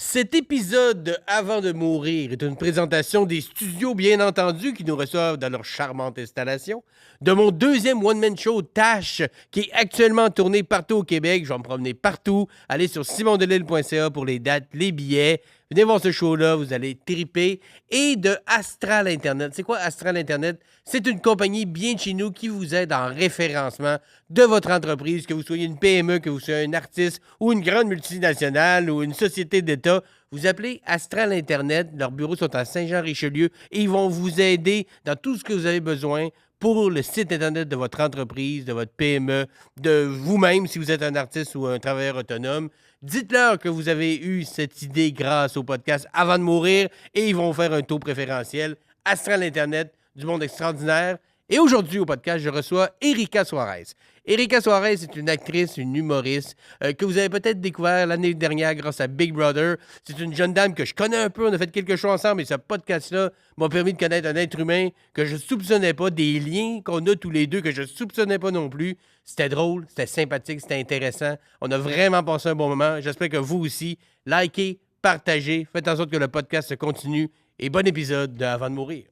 Cet épisode de Avant de mourir est une présentation des studios, bien entendu, qui nous reçoivent dans leur charmante installation, de mon deuxième one-man show, Tash, qui est actuellement tourné partout au Québec. Je vais me promener partout. Allez sur simondelille.ca pour les dates, les billets. Venez voir ce show-là, vous allez triper. Et de Astral Internet. C'est quoi Astral Internet? C'est une compagnie bien de chez nous qui vous aide en référencement de votre entreprise, que vous soyez une PME, que vous soyez un artiste ou une grande multinationale ou une société d'État. Vous appelez Astral Internet, leurs bureaux sont à Saint-Jean-Richelieu et ils vont vous aider dans tout ce que vous avez besoin pour le site Internet de votre entreprise, de votre PME, de vous-même si vous êtes un artiste ou un travailleur autonome. Dites-leur que vous avez eu cette idée grâce au podcast Avant de mourir et ils vont faire un taux préférentiel. Astral Internet, du monde extraordinaire. Et aujourd'hui, au podcast, je reçois Erika Suarez. Erika Suarez est une actrice, une humoriste que vous avez peut-être découvert l'année dernière grâce à Big Brother. C'est une jeune dame que je connais un peu. On a fait quelque chose ensemble et ce podcast-là m'a permis de connaître un être humain que je soupçonnais pas, des liens qu'on a tous les deux que je soupçonnais pas non plus. C'était drôle, c'était sympathique, c'était intéressant. On a vraiment passé un bon moment. J'espère que vous aussi, likez, partagez, faites en sorte que le podcast se continue. Et bon épisode de Avant de mourir.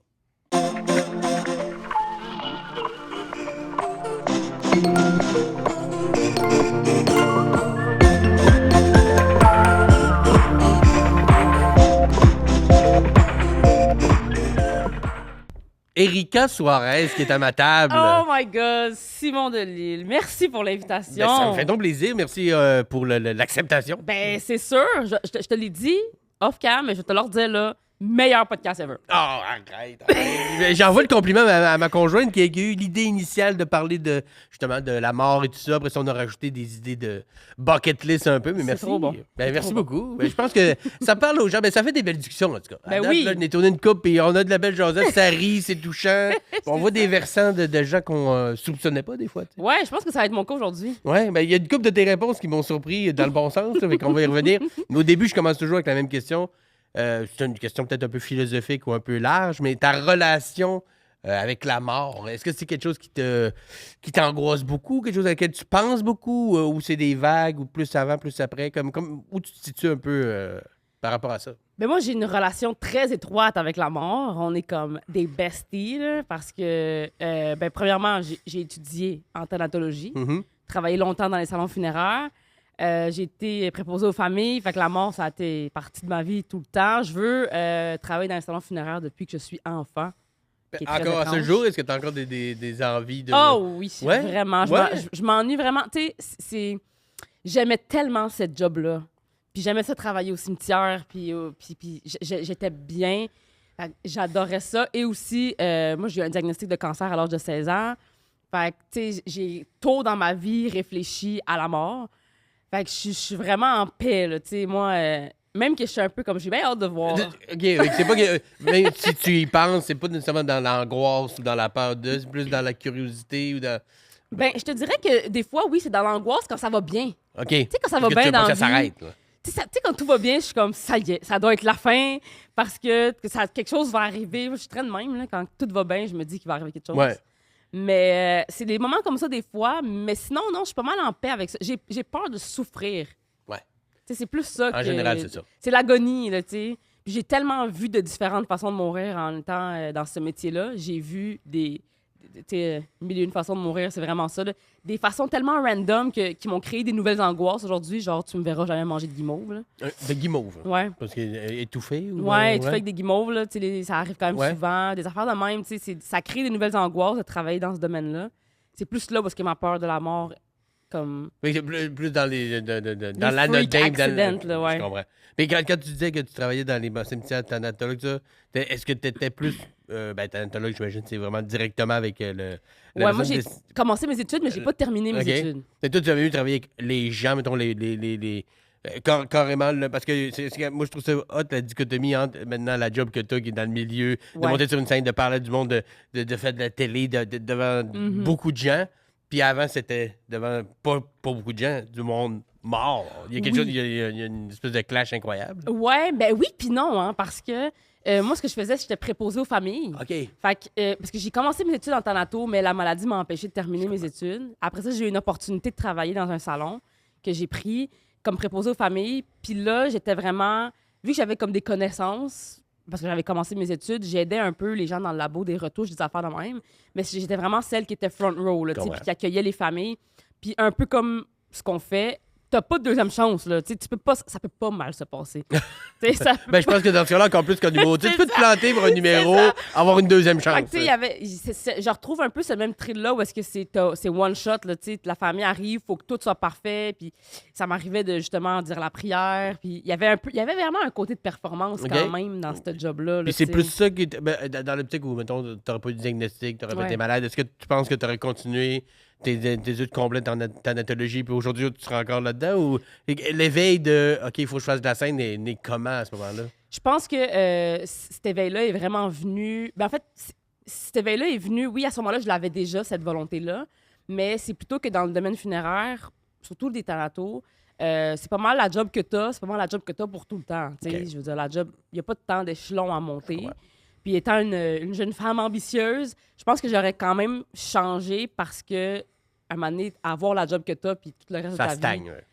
Erika Suarez qui est à ma table. Oh my God, Simon Delille, merci pour l'invitation. Ben, ça me fait donc plaisir. Merci pour l'acceptation. Ben, c'est sûr, je te l'ai dit off-cam, mais je vais te le redire là, meilleur podcast ever. Oh, arrête. J'envoie le compliment à ma conjointe qui a eu l'idée initiale de parler de justement de la mort et tout ça. Après ça, on a rajouté des idées de bucket list un peu, mais merci. Trop bon. Ben, merci beaucoup. Ben, je pense que ça parle aux gens. Ben, ça fait des belles discussions, en tout cas. Ben date, oui. Là, on est tourné une coupe et on a de la belle jasette. Ça rit, c'est touchant. On voit des versants de gens qu'on soupçonnait pas des fois. T'sais. Ouais, je pense que ça va être mon cas aujourd'hui. Ouais, ben il y a une couple de tes réponses qui m'ont surpris dans le bon sens, là, mais qu'on va y revenir. Mais au début, je commence toujours avec la même question. C'est une question peut-être un peu philosophique ou un peu large, mais ta relation avec la mort, est-ce que c'est quelque chose qui t'angoisse beaucoup, quelque chose à laquelle tu penses beaucoup, ou c'est des vagues, ou plus avant, plus après, comme où tu te situes un peu par rapport à ça? Ben moi, j'ai une relation très étroite avec la mort. On est comme des besties, là, parce que, ben, premièrement, j'ai étudié en thanatologie, travaillé longtemps dans les salons funéraires. J'ai été préposée aux familles, fait que la mort, ça a été partie de ma vie tout le temps. Je veux travailler dans les salons funéraires depuis que je suis enfant. Encore à ce jour, est-ce que tu as encore des envies de... Oh oui, Ouais? vraiment. Je m'ennuie vraiment. Tu sais, j'aimais tellement cette job-là. Puis j'aimais ça travailler au cimetière, puis j'étais bien. Fait que j'adorais ça. Et aussi, moi, j'ai eu un diagnostic de cancer à l'âge de 16 ans. Fait que, tu sais, j'ai tôt dans ma vie réfléchi à la mort. Fait que je suis vraiment en paix, là, tu sais, moi, même que je suis un peu comme, j'ai bien hâte de voir. OK, c'est pas que... Même si tu y penses, c'est pas nécessairement dans l'angoisse ou dans la peur de, c'est plus dans la curiosité ou dans... Ben, je te dirais que des fois, oui, c'est dans l'angoisse quand ça va bien. OK. Tu sais, quand ça va Parce que tu bien veux pas dans que la ça vie. s'arrête, là. Tu sais, quand tout va bien, je suis comme, ça y est, ça doit être la fin parce que quelque chose va arriver. Moi, je suis très de même, là, quand tout va bien, je me dis qu'il va arriver quelque chose. Ouais. Mais c'est des moments comme ça des fois, mais sinon, non, je suis pas mal en paix avec ça. J'ai peur de souffrir. Ouais. Tu sais, c'est plus ça En général, c'est ça. C'est l'agonie, là, tu sais. Puis j'ai tellement vu de différentes façons de mourir en étant dans ce métier-là. J'ai vu tu sais, mille et une façons de mourir, c'est vraiment ça, là. Des façons tellement random qui m'ont créé des nouvelles angoisses aujourd'hui. Genre, tu me verras jamais manger de guimauve, là. De guimauve. Ouais. Parce qu'il est étouffé ou... Ouais, tu fais avec des guimauves, là, tu sais, ça arrive quand même Ouais. souvent. Des affaires de même, tu sais, ça crée des nouvelles angoisses de travailler dans ce domaine-là. C'est plus là parce que ma peur de la mort, comme... Oui, c'est plus dans les... dans Les l'anodin. freak accidents, là, ouais. Je comprends. Mais quand tu disais que tu travaillais dans les cimetières thanatologues, ça, est-ce que tu étais plus... thanatologue, j'imagine, c'est vraiment directement avec le... Ouais, moi, j'ai commencé mes études, mais j'ai pas terminé mes OK. études. Mais toi, tu avais eu travailler avec les gens, mettons, carrément, là, parce que moi, je trouve ça hot, la dichotomie entre maintenant la job que tu as, qui est dans le milieu, de Ouais. monter sur une scène, de parler du monde, de faire de la télé devant beaucoup de gens. Puis avant, c'était devant pas beaucoup de gens, du monde mort. Il y a quelque chose, il y a une espèce de clash incroyable. Ouais, ben oui puis non, hein, parce que moi, ce que je faisais, j'étais préposée aux familles. OK. Fait que, parce que j'ai commencé mes études en thanato, mais la maladie m'a empêché de terminer mes études. Après ça, j'ai eu une opportunité de travailler dans un salon que j'ai pris comme préposée aux familles. Puis là, j'étais vraiment vu que j'avais comme des connaissances, parce que j'avais commencé mes études, j'aidais un peu les gens dans le labo, des retouches, des affaires de même. Mais j'étais vraiment celle qui était front row, là, tu sais, puis qui accueillait les familles. Puis un peu comme ce qu'on fait, t'as pas de deuxième chance, là. Tu peux pas, ça peut pas mal se passer. Je pense que dans ce cas-là, encore plus qu'un numéro. Tu peux te planter pour un numéro, avoir une deuxième chance. Je retrouve un peu ce même thrill-là où est-ce que c'est one shot, là, tu sais, la famille arrive, faut que tout soit parfait, puis ça m'arrivait de justement dire la prière, puis il y avait vraiment un côté de performance quand même dans ce job-là. Puis c'est plus ça qui dans l'optique où, mettons, t'aurais pas eu de diagnostic, t'aurais pas été malade, est-ce que tu penses que t'aurais continué tes études complètes en thanatologie, puis aujourd'hui, tu seras encore là-dedans, ou l'éveil de « OK, il faut que je fasse de la scène » n'est comment à ce moment-là? Je pense que cet éveil-là est vraiment venu... Ben, en fait, cet éveil-là est venu... Oui, à ce moment-là, je l'avais déjà, cette volonté-là, mais c'est plutôt que dans le domaine funéraire, surtout des thanatos, c'est pas mal la job que t'as, c'est pas mal la job que t'as pour tout le temps. Okay. Je veux dire, la job, il n'y a pas de temps d'échelon à monter. Ouais. Puis étant une jeune femme ambitieuse, je pense que j'aurais quand même changé parce que à un moment donné, avoir la job que t'as puis tout le reste de ta stagne, vie. Ouais.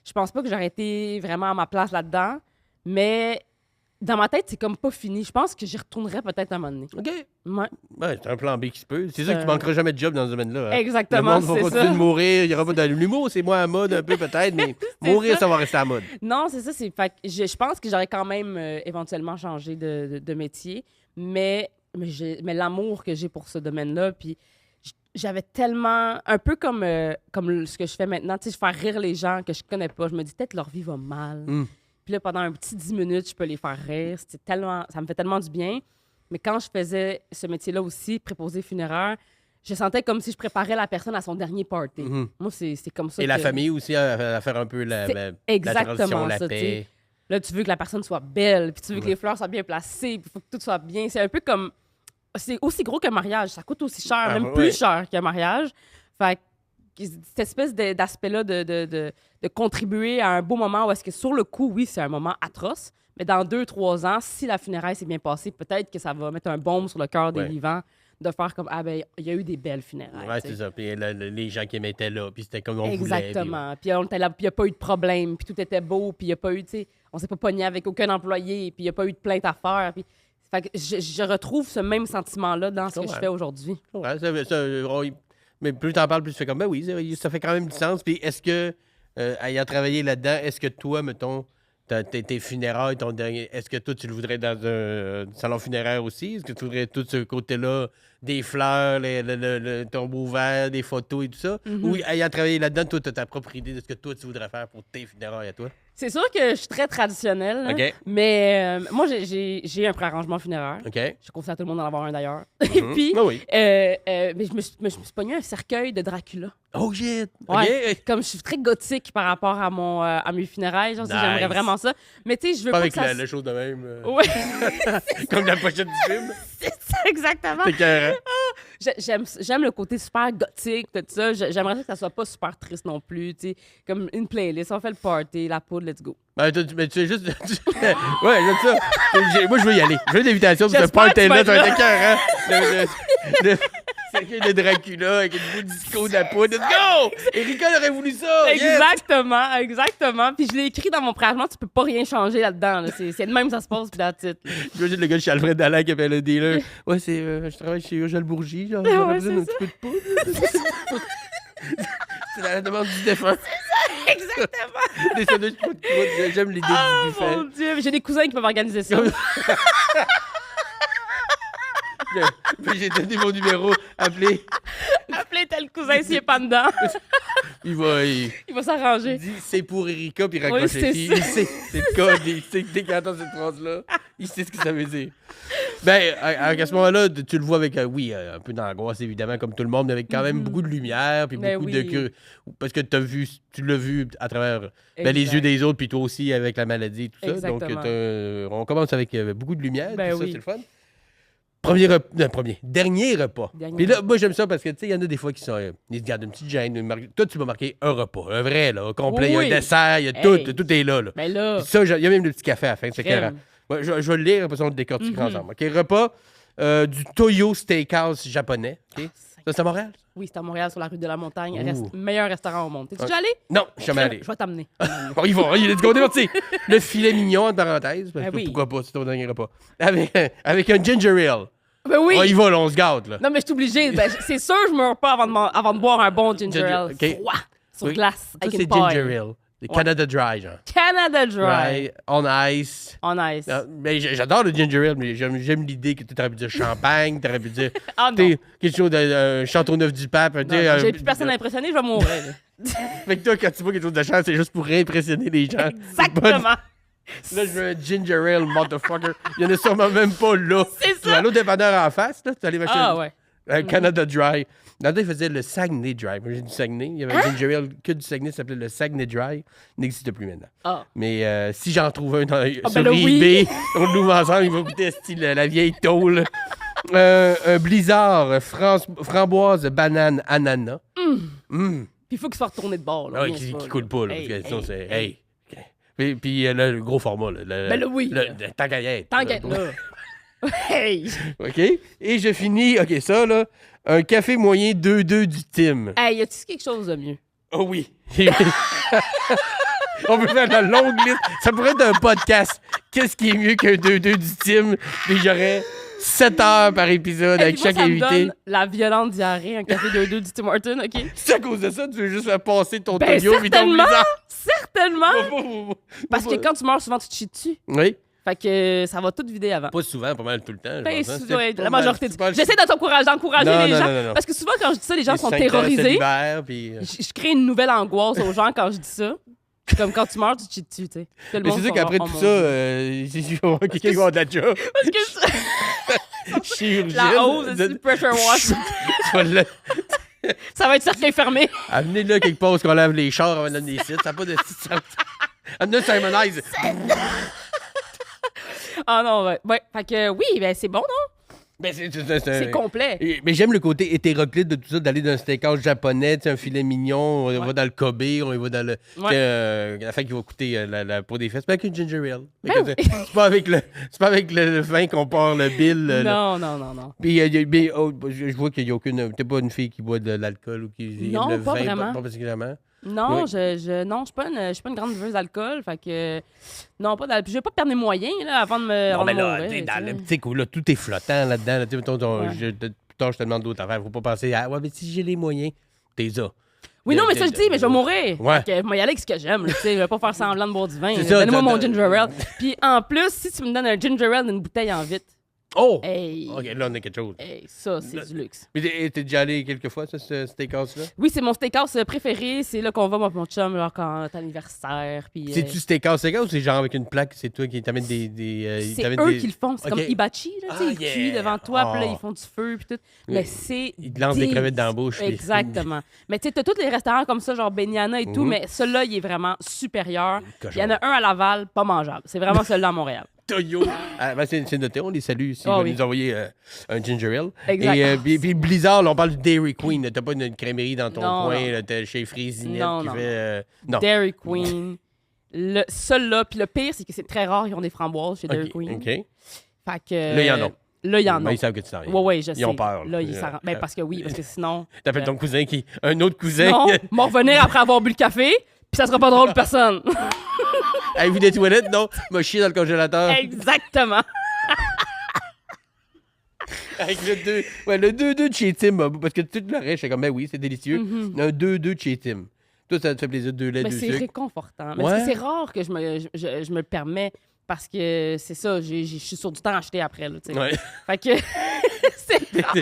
Je pense pas que j'aurais été vraiment à ma place là-dedans, mais dans ma tête, c'est comme pas fini. Je pense que j'y retournerais peut-être à un moment donné. OK. Ouais, c'est un plan B qui se peut. C'est sûr que tu manqueras jamais de job dans ce domaine-là. Hein? Exactement, le monde va continuer de mourir. Il y aura pas de l'humour, c'est moins à mode un peu peut-être, mais mourir, ça va rester à mode. Non, c'est ça. Je pense que j'aurais quand même éventuellement changé de métier, mais l'amour que j'ai pour ce domaine-là, puis j'avais tellement, un peu comme ce que je fais maintenant, tu sais, je fais rire les gens que je connais pas. Je me dis peut-être leur vie va mal. Puis là, pendant un petit 10 minutes, je peux les faire rire. Ça me fait tellement du bien. Mais quand je faisais ce métier-là aussi, préposé funéraire, je sentais comme si je préparais la personne à son dernier party. Moi, c'est comme ça. Et la famille aussi à faire un peu la transition, la paix. Là, tu veux que la personne soit belle, puis tu veux que les fleurs soient bien placées, puis il faut que tout soit bien. C'est un peu comme... C'est aussi gros qu'un mariage. Ça coûte aussi cher, même plus cher qu'un mariage. Fait que cette espèce d'aspect-là de contribuer à un beau moment où est-ce que sur le coup, oui, c'est un moment atroce, mais dans 2-3 ans, si la funéraille s'est bien passée, peut-être que ça va mettre un baume sur le cœur des vivants de faire comme, ah ben, il y a eu des belles funérailles. Ouais, c'est ça. Puis les gens qui étaient là, puis c'était comme on voulait. Exactement. Puis on était là, puis il n'y a pas eu de problème, puis tout était beau, puis il n'y a pas eu, tu sais, on s'est pas pogné avec aucun employé, puis il n'y a pas eu de plainte à faire, puis... Fait que je retrouve ce même sentiment-là dans ce que je fais aujourd'hui. Ouais, mais plus t'en parles, plus tu fais comme, ben oui, ça fait quand même du sens. Puis est-ce que, ayant travaillé là-dedans, est-ce que toi, mettons, tes funérailles, ton dernier, est-ce que toi, tu le voudrais dans un salon funéraire aussi? Est-ce que tu voudrais tout ce côté-là, des fleurs, le tombeau ouvert, des photos et tout ça? Ou ayant travaillé là-dedans, toi, tu as ta propre idée de ce que toi, tu voudrais faire pour tes funérailles à toi? C'est sûr que je suis très traditionnelle, okay. Mais moi, j'ai un préarrangement funéraire. Okay. Je conseille à tout le monde d'en avoir un, d'ailleurs. Et puis, mais je me suis pogné un cercueil de Dracula. Oh shit! Ouais, okay. Comme je suis très gothique par rapport à mes funérailles, genre, j'aimerais vraiment ça. Mais tu sais, je veux pas avec que ça... le chose de même. Ouais. Comme la pochette du film. C'est ça, exactement. C'est carré. J'aime le côté super gothique, tout ça. J'aimerais que ça soit pas super triste non plus, tu sais. Comme une playlist, on fait le party, la poudre, let's go. Mais tu es juste... ouais, j'aime ça. Moi, je veux y aller. Je veux une invitation pour ce party-là. Ça va être écœurant. C'est de Dracula avec une bout de disco de la poudre. Let's go! Erika aurait voulu ça! Exactement, exactement. Puis je l'ai écrit dans mon préarrangement, tu peux pas rien changer là-dedans. Là. C'est de même ça se passe, puis la titre. J'imagine le gars de chez Alfred Dalin qui appelle le dealer. Ouais, je travaille chez Eugène Bourgie, genre. Ouais, besoin d'un petit peu de poudre. C'est la demande du défunt. C'est ça, exactement. Des sandwichs de poudre. J'aime l'idée du buffet. Oh mon Dieu, j'ai des cousins qui peuvent organiser ça. J'ai donné mon numéro. Appelez tel cousin s'il n'est pas dedans. Il va s'arranger. Il dit c'est pour Erika, puis raccroche. Il sait. C'est le code. Il sait dès qu'il entend cette phrase-là, il sait ce que ça veut dire. Ben, à ce moment-là, tu le vois avec, un peu d'angoisse, évidemment, comme tout le monde, mais avec quand même beaucoup de lumière, puis beaucoup de... Parce que tu l'as vu à travers les yeux des autres, puis toi aussi avec la maladie et tout ça. Exactement. Donc, on commence avec beaucoup de lumière, ben tout ça, c'est le fun. Dernier repas. Puis là, moi, j'aime ça parce que, tu sais, il y en a des fois qui sont... ils se gardent une petite gêne. Toi, tu m'as marqué un repas, un vrai, là, complet. Il y a un dessert, il y a tout est là. Ben là... Puis ça, il y a même le petit café à la fin. C'est clair. Ouais, je vais le lire, après ça, on le décortique ensemble. OK, repas du Toyo Steakhouse japonais. OK? Ça, c'est à Montréal? Oui, c'est à Montréal, sur la rue de la Montagne. Ouh. Meilleur restaurant au monde. T'es déjà allé? Non, je suis jamais allé. Je vais t'amener. Bon, ils vont. Let's go, c'est le filet mignon, entre parenthèses. Parce que oui. pourquoi pas, c'est ton dernier repas. Avec un ginger ale. Ben oui! On y va, là, on se gâte, là. Non, mais je suis obligée. Ben, c'est sûr, je meurs pas avant de boire un bon ginger ale. OK. Froid, sur Oui. glace, Ça, avec c'est une paille. ginger ale. Le Canada Dry, genre. Canada Dry. Dry, on ice. On ice. Mais j'adore le ginger ale, mais j'aime l'idée que tu aurais pu dire champagne, tu aurais pu dire Ah non. t'sais, quelque chose de Châteauneuf-du-Pape. Non, j'ai plus personne à impressionner, je vais mourir. là. Fait que toi, quand tu vois quelque chose de chance, c'est juste pour impressionner les gens. Exactement. Là, je veux un ginger ale, motherfucker. Il y en a sûrement même pas là. C'est Tu vas ça. aller au dépanneur en face, là, tu vas aller m'acheter Ah ouais. un Canada Dry. Dans le temps, ils faisaient le Saguenay Dry. Moi, j'ai du Saguenay. Il y avait un ginger ale que du Saguenay, ça s'appelait le Saguenay Dry. Il n'existe plus maintenant. Ah. Mais si j'en trouve un sur ben là, oui. eBay, on l'ouvre ensemble, il va goûter style la vieille tôle. Un blizzard, framboise, banane, ananas. Mm. Puis il faut qu'il soit retourné de bord. Là, Ah ouais, bien qui sûr, coule pas, là. Hey, Parce que sinon, hey, c'est. hey. Hey. Puis là, le gros format, là. Ben là, oui. Tant qu'à y être. Tant qu'être là. Hey! OK? Et je finis, OK, ça, là. Un café moyen 2-2 du Tim. Hey, y a-tu quelque chose de mieux? Oh oui. On peut faire la longue liste. Ça pourrait être un podcast. Qu'est-ce qui est mieux qu'un 2-2 du Tim? Puis j'aurais 7 heures par épisode Hey, avec puis moi, chaque ça me invité. donne la violente diarrhée, un café 2-2 du Tim Horton, OK? C'est à cause de ça, tu veux juste faire passer ton Ben, Tonio puis ton certainement! blizzard. Certainement! Parce que quand tu meurs, souvent, tu te chies dessus. Oui. Fait que ça va tout vider avant. Pas souvent, pas mal tout le temps. je Ben, pense, hein. ouais, C'est la pas mal- majorité c'est du pas- J'essaie d'encourager Non, les non, gens. non, non. Parce que souvent, quand je dis ça, les gens Les sont 5 ans, c'est terrorisés. l'hiver, puis, Je crée une nouvelle angoisse aux gens quand je dis ça. Comme quand tu meurs, tu te chies dessus, tu sais. Tout le Mais monde c'est sûr sont qu'après genre, tout oh ça, mon Dieu. c'est sûr qu'il va y avoir quelqu'un qui va avoir de la job. Parce que Chirurgienne. la hausse, c'est du pressure wash. Tu vas le- Ça va être cercle fermé. Amenez-le quelque part où on lave les chars avant de donner des sites. Ça n'a pas de site. Amenez Simonize. Ah non, ouais. Ouais. Fait que oui, ben c'est bon, non? Ben, C'est complet. Mais j'aime le côté hétéroclite de tout ça, d'aller dans un steakhouse japonais, tu sais, un filet mignon, on va dans le Kobe, on y va dans le. Ouais. La fin qui va coûter la peau des fesses, pas avec une ginger ale. Ben Fait que oui. c'est pas avec le vin qu'on part le bill. Non, non, non, non. Puis je vois qu'il n'y a aucune. T'es pas une fille qui boit de l'alcool ou qui Non, le pas vin, vraiment. pas particulièrement. Non, Oui. non, je suis pas une grande buveuse d'alcool. Fait que. Non, pas d'alcool. Je vais pas perdre mes moyens, là, avant de me. Non, avant mais de là, mourir, t'sais, dans tu sais. le petit coup, là, tout est flottant là-dedans. Là, mettons, Ouais. plus tard, je te demande d'autres affaires. Faut pas penser à, ouais, mais si j'ai les moyens, t'es ça. Oui, non, mais ça, je dis, mais je vais mourir. Ouais. Fait que, moi, y aller avec ce que j'aime, là, tu sais. Je vais pas faire semblant de boire du vin. C'est là. ça, Donnez-moi mon t'as- ginger ale. Puis en plus, si tu me donnes un ginger ale d'une bouteille en vitre, Oh! hey, OK, là, on a quelque chose. hey, ça, c'est Là- du luxe. Mais t'es déjà allé quelques fois, ça, ce steakhouse-là? Oui, c'est mon steakhouse préféré. C'est là qu'on va, moi, et mon chum, genre, quand t'as anniversaire. Puis, C'est-tu steakhouse ou c'est genre avec une plaque, c'est toi qui t'amène des. ils c'est t'amènent eux des- qui le font. C'est Ok. comme hibachi, là, tu sais. Ah, Ils cuisent yeah. devant toi, puis là, Oh. ils font du feu, puis tout. Mais c'est. Ils te lancent des crevettes dans la bouche. puis- Exactement. Mais tu sais, t'as tous les restaurants comme ça, genre Beniana et tout, Mhm. mais celui-là, il est vraiment supérieur. Cochon. Il y en a un à Laval, pas mangeable. C'est vraiment celui-là à Montréal. Toyo. Ah, ben, c'est noté, on les salue s'ils Ah veulent oui. nous envoyer un ginger ale. Exact. Et puis Blizzard, là, on parle du Dairy Queen. là. T'as pas une crèmerie dans ton Non, coin. non. là, T'as chez Frésinette Non, qui non, fait. non. Dairy Queen. Celui-là. Puis le pire, c'est que c'est très rare qu'ils ont des framboises chez Dairy OK. Queen. OK. Fait que. Là, il y en a. Là, il y en Ben, a. ils savent que tu t'en viens. Ouais, ouais, je sais. Ils ont peur. Là, ils s'en ben, parce que oui, parce que sinon. T'appelles ton cousin qui. Un autre cousin. Non, m'en revenir après avoir bu le café, puis ça sera pas drôle pour personne. Avez-vous des toilettes? Non. M'a chié dans le congélateur. Exactement. Avec le 2. Ouais, le 2-2 de chez Tim. Parce que tout le reste, j'étais comme, ben oui, c'est délicieux. Un 2-2 de chez Tim. Toi, ça te fait plaisir, 2 laits, Mais 2 c'est sucres. réconfortant. Mais Ouais. c'est rare que je me le permets parce que c'est ça, je suis sur du temps à acheter après. Là, tu sais. Ouais. Fait que c'est rare.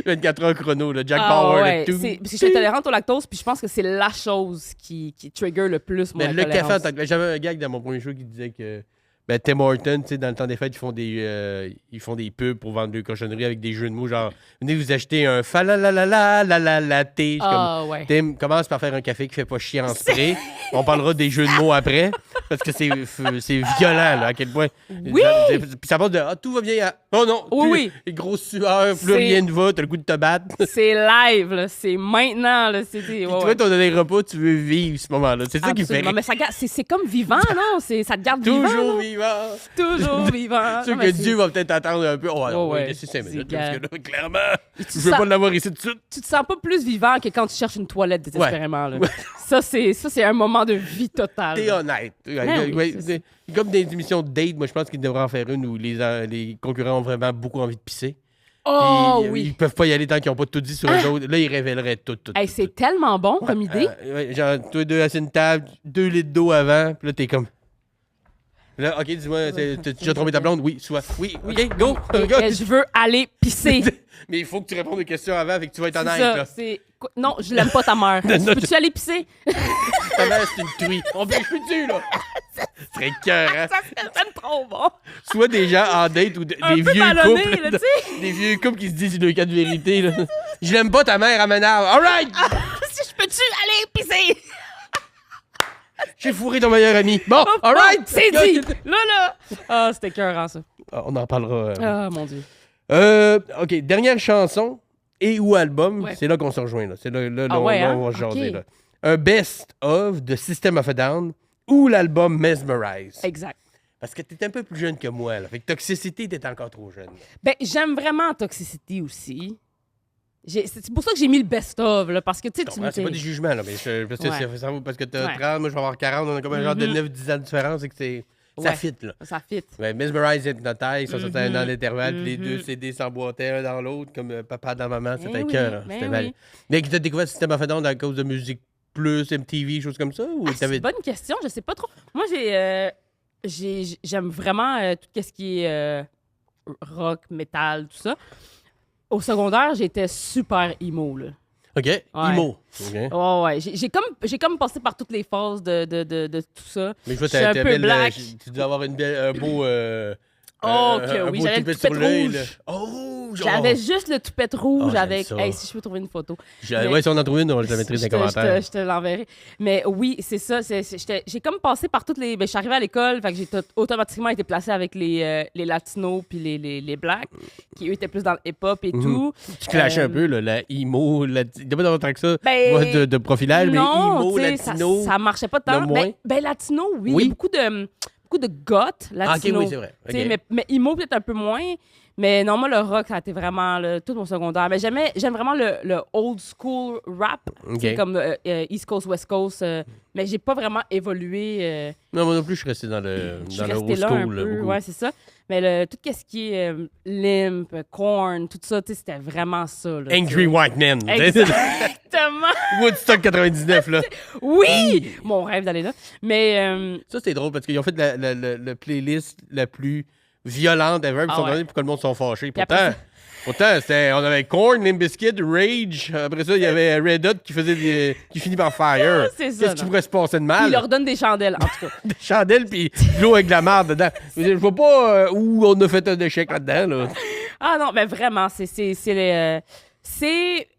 24 heures chrono, le Jack Ah, Power, ouais, le tout. parce que je suis intolérante au lactose, puis je pense que c'est la chose qui trigger le plus mon Mais le intolérance. café, j'avais un gag dans mon premier show qui disait que ben, Tim Hortons, tu sais, dans le temps des fêtes, ils font des pubs pour vendre des cochonneries avec des jeux de mots, genre venez vous acheter un falalalala latte. Je suis Ah, ouais. comme, Tim, commence par faire un café qui fait pas chier en spray. On parlera des jeux de mots après, parce que c'est violent, là, à quel point. Oui! Puis ça passe de ah, tout va bien à oh non, Oui, plus, oui. les grosses sueurs, plus C'est- rien ne va, t'as le goût de te battre. C'est live, là. C'est maintenant, là. C'est Puis ouais, toi, ouais. ton dernier repas, tu veux vivre ce moment-là. C'est ça qui fait Absolument. Mais ça garde- c'est comme vivant, non? Ça te garde toujours vivant. là. vivre. vivant. Toujours vivant. Sûr Non, que mais Dieu va peut-être attendre un peu. Oh, non, Oh, oui, ouais. laissez 5 C'est minutes, gars. parce que là, clairement, tu je veux sens- pas l'avoir ici tout de suite. Tu te sens pas plus vivant que quand tu cherches une toilette désespérément. Là. Ça, c'est un moment de vie totale. T'es honnête. oui, Ouais, c'est comme des émissions de date, moi, je pense qu'ils devraient en faire une où les concurrents ont vraiment beaucoup envie de pisser. Oh Puis, oui! Ils peuvent pas y aller tant qu'ils n'ont pas tout dit sur eux autres. Là, ils révéleraient tout. Hey, c'est tellement bon comme idée. Ouais, genre, toi deux assis à une table, 2 litres d'eau avant, puis là, t'es comme. Là, OK, dis-moi, t'as déjà trompé ta blonde? Oui, soit. Oui, OK, go! Je veux aller pisser. Mais il faut que tu répondes aux questions avant, fait que tu vas être C'est honnête, ça, là. c'est... Non, je l'aime pas ta mère. Peux-tu aller pisser? Ta mère, c'est une truie. On peut plus là. Ce serait cœur, hein? Ça serait trop bon. Soit des gens en date ou des Un peu vieux ballonné, couples. là, tu sais. Des vieux couples qui se disent le cas de vérité, là. Je l'aime pas, ta mère, elle m'énerve. All right! Si je peux-tu aller pisser? J'ai fourré ton meilleur ami. Bon, all right! C'est dit! Là! Ah, c'était écœurant, ça. Ah, on en parlera. Ah, mon Dieu. OK, dernière chanson et ou album. Ouais. C'est là qu'on se rejoint, là. C'est là, Ah ouais, là, hein? on va se jaser, OK. là. Un best-of de System of a Down ou l'album Mesmerize. Exact. Parce que t'es un peu plus jeune que moi, là. Fait que Toxicity, t'es encore trop jeune. Ben, j'aime vraiment Toxicity aussi. C'est pour ça que j'ai mis le best-of, là, parce que, tu sais, tu C'est pas des jugements, là, mais parce que, Ouais. parce que t'as Ouais. 30, moi je vais avoir 40, on a comme un genre de 9-10 ans de différence, et que ça Ouais. fit, là. Ça fit. Ouais, Mesmerize et Hypnotize, ça c'était Mhm. dans l'intervalle, puis les Mhm. deux CD s'emboîtaient un dans l'autre, comme papa dans maman, c'était Ben oui, cœur. ben C'était oui. mal. Mais t'as découvert System of a Down à cause de musique plus, MTV, choses comme ça? Ou C'est t'avais. une bonne question, je sais pas trop. Moi, j'aime vraiment tout ce qui est rock, métal, tout ça. Au secondaire, j'étais super emo, là. OK, emo. OK. Oh, ouais, j'ai comme passé par toutes les phases de tout ça. Mais je vois, Je suis un t'as peu belle. black. Tu dois avoir un beau. Oh, un que oui, beau j'avais le toupette sur toupette l'œil, rouge. là. Oh, rouge! J'avais juste le toupette rouge Oh, j'aime avec... ça. Hey, si je peux trouver une photo. Ouais, si on en trouve une, je la mettrai dans les commentaires. Je te l'enverrai. Mais oui, c'est ça. J'ai comme passé par toutes les... Ben, je suis arrivée à l'école, fait que j'ai automatiquement été placée avec les latinos puis les blacks, qui eux étaient plus dans le hip-hop et tout. Tu clashais un Euh, peu, là, la emo, il n'y a pas tant que ça, Ben, moi, de profilage, mais non, emo, tu sais, latino. ça marchait pas tant. le moins. Ben, latino, oui. Oui. Il y a beaucoup de goth Ah, OK, latino. oui, c'est vrai. Tu sais, OK. mais emo, peut-être un peu moins. Mais non, moi, le rock, ça a été vraiment tout mon secondaire. Mais j'aime vraiment le old school rap. OK. C'est comme East Coast, West Coast. Mais j'ai pas vraiment évolué. Non, moi non plus, je suis resté dans Je suis le restée old là un school. là, peu. beaucoup. Ouais, c'est ça. Mais tout ce qui est Limp, Korn, tout ça, tu sais, c'était vraiment ça. Là, Angry tu sais. White Men. Exactement. Woodstock 99, là. Oui! Mon rêve d'aller là. Mais Ça, c'est drôle parce qu'ils ont fait la playlist la plus violente ever, puis ils Ah sont ouais. demandé pourquoi le monde sont fâchés. Puis après Pourtant, on avait Korn, Limp Bizkit, Rage. Après ça, il y avait Red Hot qui finit par Fire. C'est ça, Qu'est-ce qui non. pourrait se passer de il mal? leur donne des chandelles, en tout cas. Des chandelles puis de l'eau avec de la marde dedans. Je vois pas où on a fait un échec là-dedans. Là. Ah non, mais vraiment, c'est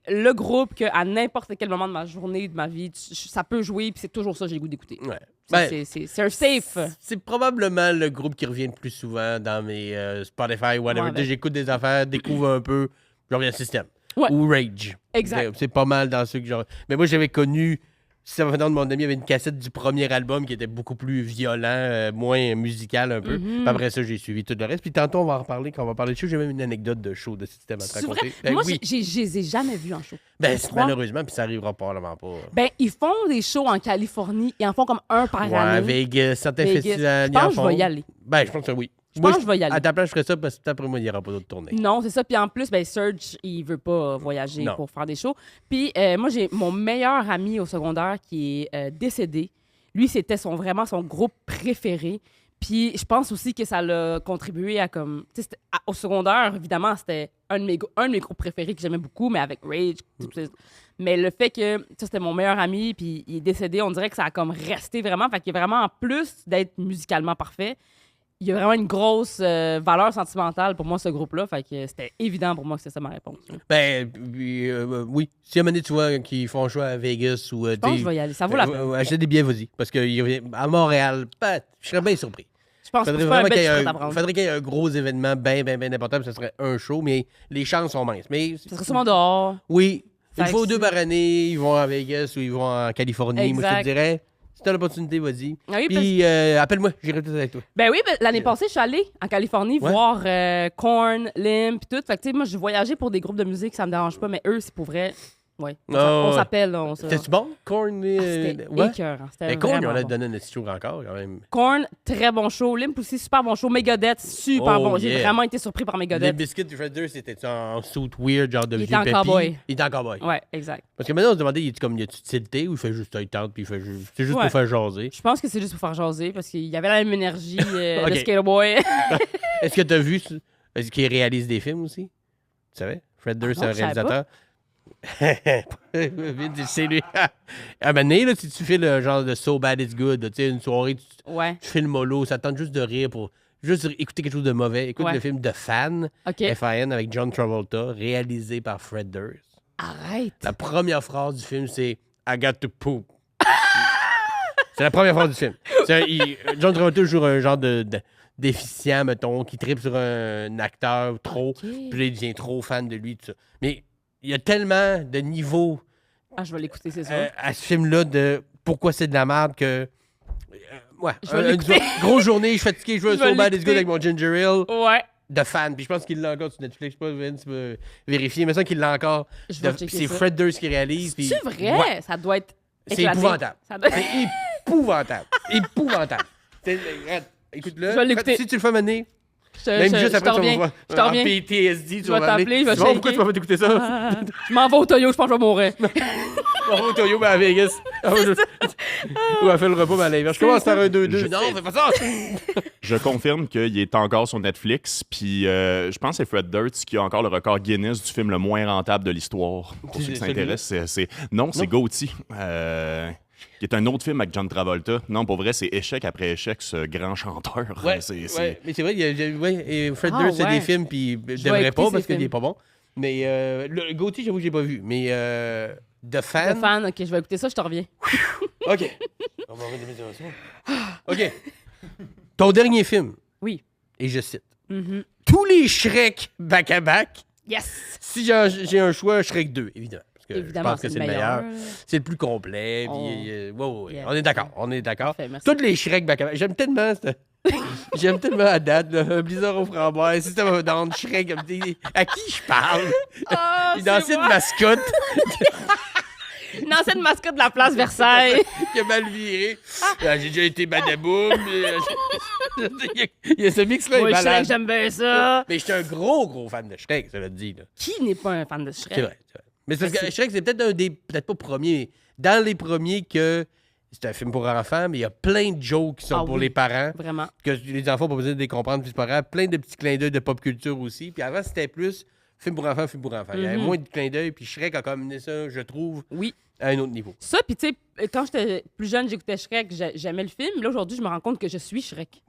le groupe que à n'importe quel moment de ma journée, de ma vie, ça peut jouer, puis c'est toujours ça que j'ai le goût d'écouter. Ouais. Ben, C'est un safe. c'est probablement le groupe qui revient le plus souvent dans mes Spotify, whatever. Ouais, ben. J'écoute des affaires, découvre un peu, je reviens à System. Ouais. Ou Rage. Exact. C'est pas mal dans ceux que genre. Mais moi, j'avais connu. Ça va de mon ami, il y avait une cassette du premier album qui était beaucoup plus violent, moins musical un peu. Mhm. Puis après ça, j'ai suivi tout le reste. Puis tantôt, on va en reparler. Quand on va parler de show, j'ai même une anecdote de show de System à te C'est vrai? raconter. Ben Moi, oui. je les ai jamais vus en show. Ben, Tu crois? malheureusement, puis ça arrivera probablement pas. Ben, ils font des shows en Californie. Ils en font comme un par Ouais, année. Vegas, certains Vegas. festivals. Je pense ils en que je vais font. y aller. Ben, je pense que oui. Je Moi, pense que je vais y aller. À ta place, je ferais ça parce que après moi, il n'y aura pas d'autres tournées. Non, c'est ça. Puis en plus, ben, Serge, il veut pas voyager Non. pour faire des shows. Puis moi, j'ai mon meilleur ami au secondaire qui est décédé. Lui, c'était vraiment son groupe préféré. Puis je pense aussi que ça l'a contribué à comme... Tu sais, au secondaire, évidemment, c'était un de mes groupes préférés que j'aimais beaucoup, mais avec Rage. Mais le fait que ça, c'était mon meilleur ami, puis il est décédé, on dirait que ça a comme resté vraiment. Fait qu'il est vraiment, en plus d'être musicalement parfait, il y a vraiment une grosse valeur sentimentale pour moi, ce groupe-là. Fait que c'était évident pour moi que c'était ça ma réponse. Ben, puis, oui. Si à un moment donné, tu vois qu'ils font un choix à Vegas ou... Je pense que je vais y aller. Ça vaut la peine. Acheter des billets, vas-y. Parce qu'à Montréal, je serais bien surpris. Je pense que Faudrait c'est pas un vraiment bet qu'il y que je ait suis prête à prendre. faudrait qu'il y ait un gros événement bien important, puis ce serait un show, mais les chances sont minces. Mais Ça serait sûrement dehors. oui, une Fait fois ou que deux c'est- par année, ils vont à Vegas ou ils vont en Californie. Moi, je te Exact. dirais, Si t'as l'opportunité, vas-y. Ah oui, Puis appelle-moi, j'irai tout avec toi. Ben oui, l'année passée, je suis allée en Californie voir Korn, Limp, puis tout. Fait que, tu sais, moi, je voyageais pour des groupes de musique, ça me dérange pas, mais eux, c'est pour vrai. Ouais. On s'appelle. C'était-tu bon, Korn? C'était écœurant. Mais Korn, on a donné un show encore, quand même. Korn, très bon show. Limp aussi, super bon show. Megadeth, super bon. J'ai vraiment été surpris par Megadeth. Les Biscuits de Shredder, c'était en suit weird, genre de vieux Il était en cowboy. Il était en cowboy. Ouais, exact. Parce que maintenant, on se demandait, il est comme, il a-tu tilté ou il fait juste un tente, puis il fait juste... C'est juste pour faire jaser. Je pense que c'est juste pour faire jaser, parce qu'il y avait la même énergie de Skater Boy. Est-ce que t'as vu qu'il réalise des films aussi? Tu savais? Shredder, c'est un réalisateur. C'est lui. Ah ben, là, si tu fais le genre de So Bad It's Good, tu sais, une soirée, tu fais le mollo, ça tente juste de rire pour juste écouter quelque chose de mauvais. Écoute le film The Fan, F-A-N, avec John Travolta, réalisé par Fred Durst. Arrête! La première phrase du film, c'est I got to poop. C'est la première phrase du film. John Travolta joue un genre de déficient, mettons, qui tripe sur un acteur trop, puis là, il devient trop fan de lui, tout ça. Mais il y a tellement de niveaux je vais l'écouter, c'est sûr. À ce film-là de pourquoi c'est de la merde que... une grosse journée, je suis fatigué, je veux un So Bad It's Good avec mon ginger ale. Ouais. De fan. Puis je pense qu'il l'a encore sur Netflix. Je sais pas, Vince peut vérifier. Mais ça qu'il l'a encore. C'est Fred Durst qui réalise. C'est vrai? Ouais. Ça doit être C'est épouvantable. C'est épouvantable. Épouvantable. Écoute-le. Je vais l'écouter. Si tu le fais mener... Même juste après, tu vas voir. En PTSD, tu vas t'appeler. Pourquoi tu vas pas t'écouter ça? Je m'en vais au Toyo, je pense que je vais mourir. On va au Toyo, mais à Vegas. Ou à faire le repas, mais à l'inverse. Je commence par un 2-2. Non, fais pas ça! Je confirme qu'il est encore sur Netflix, puis je pense que c'est Fred Durst qui a encore le record Guinness du film le moins rentable de l'histoire. Pour ceux qui s'intéressent, c'est Gotti. Qui est un autre film avec John Travolta. Non, pour vrai, c'est échec après échec, ce grand chanteur. Ouais, mais c'est vrai, et Fred Durst, c'est des films, puis je devrais pas parce qu'il est pas bon. Mais le Gauthier, j'avoue que j'ai pas vu. Mais The Fan... The Fan, OK, je vais écouter ça, je te reviens. OK. On va remettre des mentions. OK. Ton dernier film. Oui. Et je cite. Tous les Shrek back-à-back. Yes! Si j'ai un choix, Shrek 2, évidemment. Évidemment, je pense que c'est le meilleur. C'est le plus complet. On est d'accord. Parfait, toutes les Shrek back-à-back. J'aime tellement à date, là, Blizzard aux framboises, System of a Down, Shrek. À qui je parle? Une ancienne mascotte. Une ancienne mascotte de la place Versailles. Qui a mal viré. J'ai déjà été badaboum. Il y a ce mix-là. Moi, Shrek, j'aime bien ça. Mais j'étais un gros fan de Shrek, ça veut dire. Qui n'est pas un fan de Shrek? C'est vrai. Mais c'est parce que Shrek, c'est peut-être peut-être pas premier, dans les premiers que c'est un film pour enfants, mais il y a plein de jokes qui sont pour les parents. Vraiment. Que les enfants n'ont pas besoin de les comprendre, puis c'est pas grave. Plein de petits clins d'œil de pop culture aussi. Puis avant, c'était plus film pour enfants. Il y avait moins de clins d'œil, puis Shrek a comme amené ça, je trouve, à un autre niveau. Ça, puis tu sais, quand j'étais plus jeune, j'écoutais Shrek, j'aimais le film. Là, aujourd'hui, je me rends compte que je suis Shrek.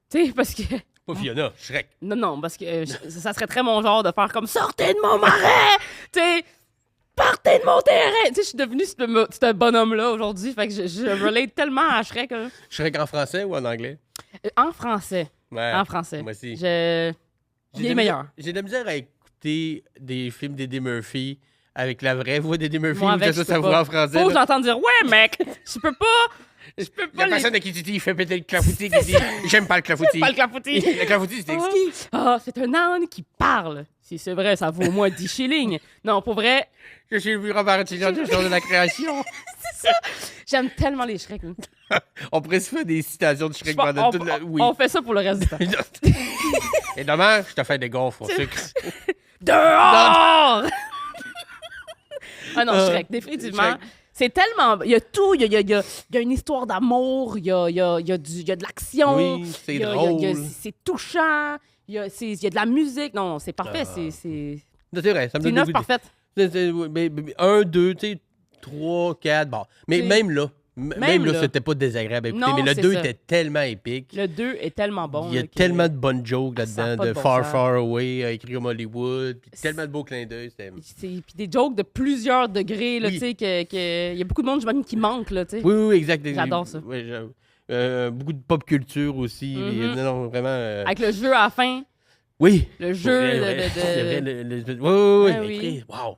Tu sais, parce que... Pas Fiona, Shrek. Non, parce que ça serait très mon genre de faire comme « Sortez de mon marais! » Tu sais, « Partez de mon terrain! » Tu sais, je suis devenu ce bonhomme-là aujourd'hui. Fait que je relate tellement à Shrek. Hein. Shrek en français ou en anglais? En français. Ouais, en français. Moi aussi. Il est meilleur. J'ai de la misère à écouter des films d'Eddie Murphy avec la vraie voix d'Eddie Murphy ou que ça voix en français. Faut que j'entende dire « Ouais, mec! Je peux pas! » La personne à qui tu dis, il fait péter le clafoutis, qui dit j'aime pas le clafoutis. Pas le clafoutis. Le clafoutis, c'est exquis. C'est un âne qui parle. Si c'est vrai, ça vaut au moins 10 shillings. Non, pour vrai. Je suis le plus Robert Tillon de la création. C'est ça. J'aime tellement les Shrek. On pourrait se faire des citations de Shrek pendant toute la... Oui. On fait ça pour le reste du temps. Et dommage, je te fais des gaufres au sucre. Dehors! Shrek, définitivement. Shrek. C'est tellement... Il y a tout. Il y a une histoire d'amour. Il y a de l'action. Oui, c'est drôle. C'est touchant. Il y a de la musique. Non, c'est parfait. C'est vrai. Ça me donne une œuvre parfaite. 1, 2, tu sais, 3, 4. Bon. Mais même là, c'était pas désagréable à écouter. Non, mais le 2 était tellement épique. Le 2 est tellement bon. Il y a tellement de bonnes jokes là-dedans, de Far, Far Away, écrit comme Hollywood, puis tellement de beaux clins d'œil. Puis des jokes de plusieurs degrés, là, tu sais, il y a beaucoup de monde, j'imagine, qui manque, là, tu sais. Oui, exact. J'adore ça. Beaucoup de pop culture aussi. Non, vraiment... Avec le jeu à la fin. Oui. Le jeu Oui. Wow.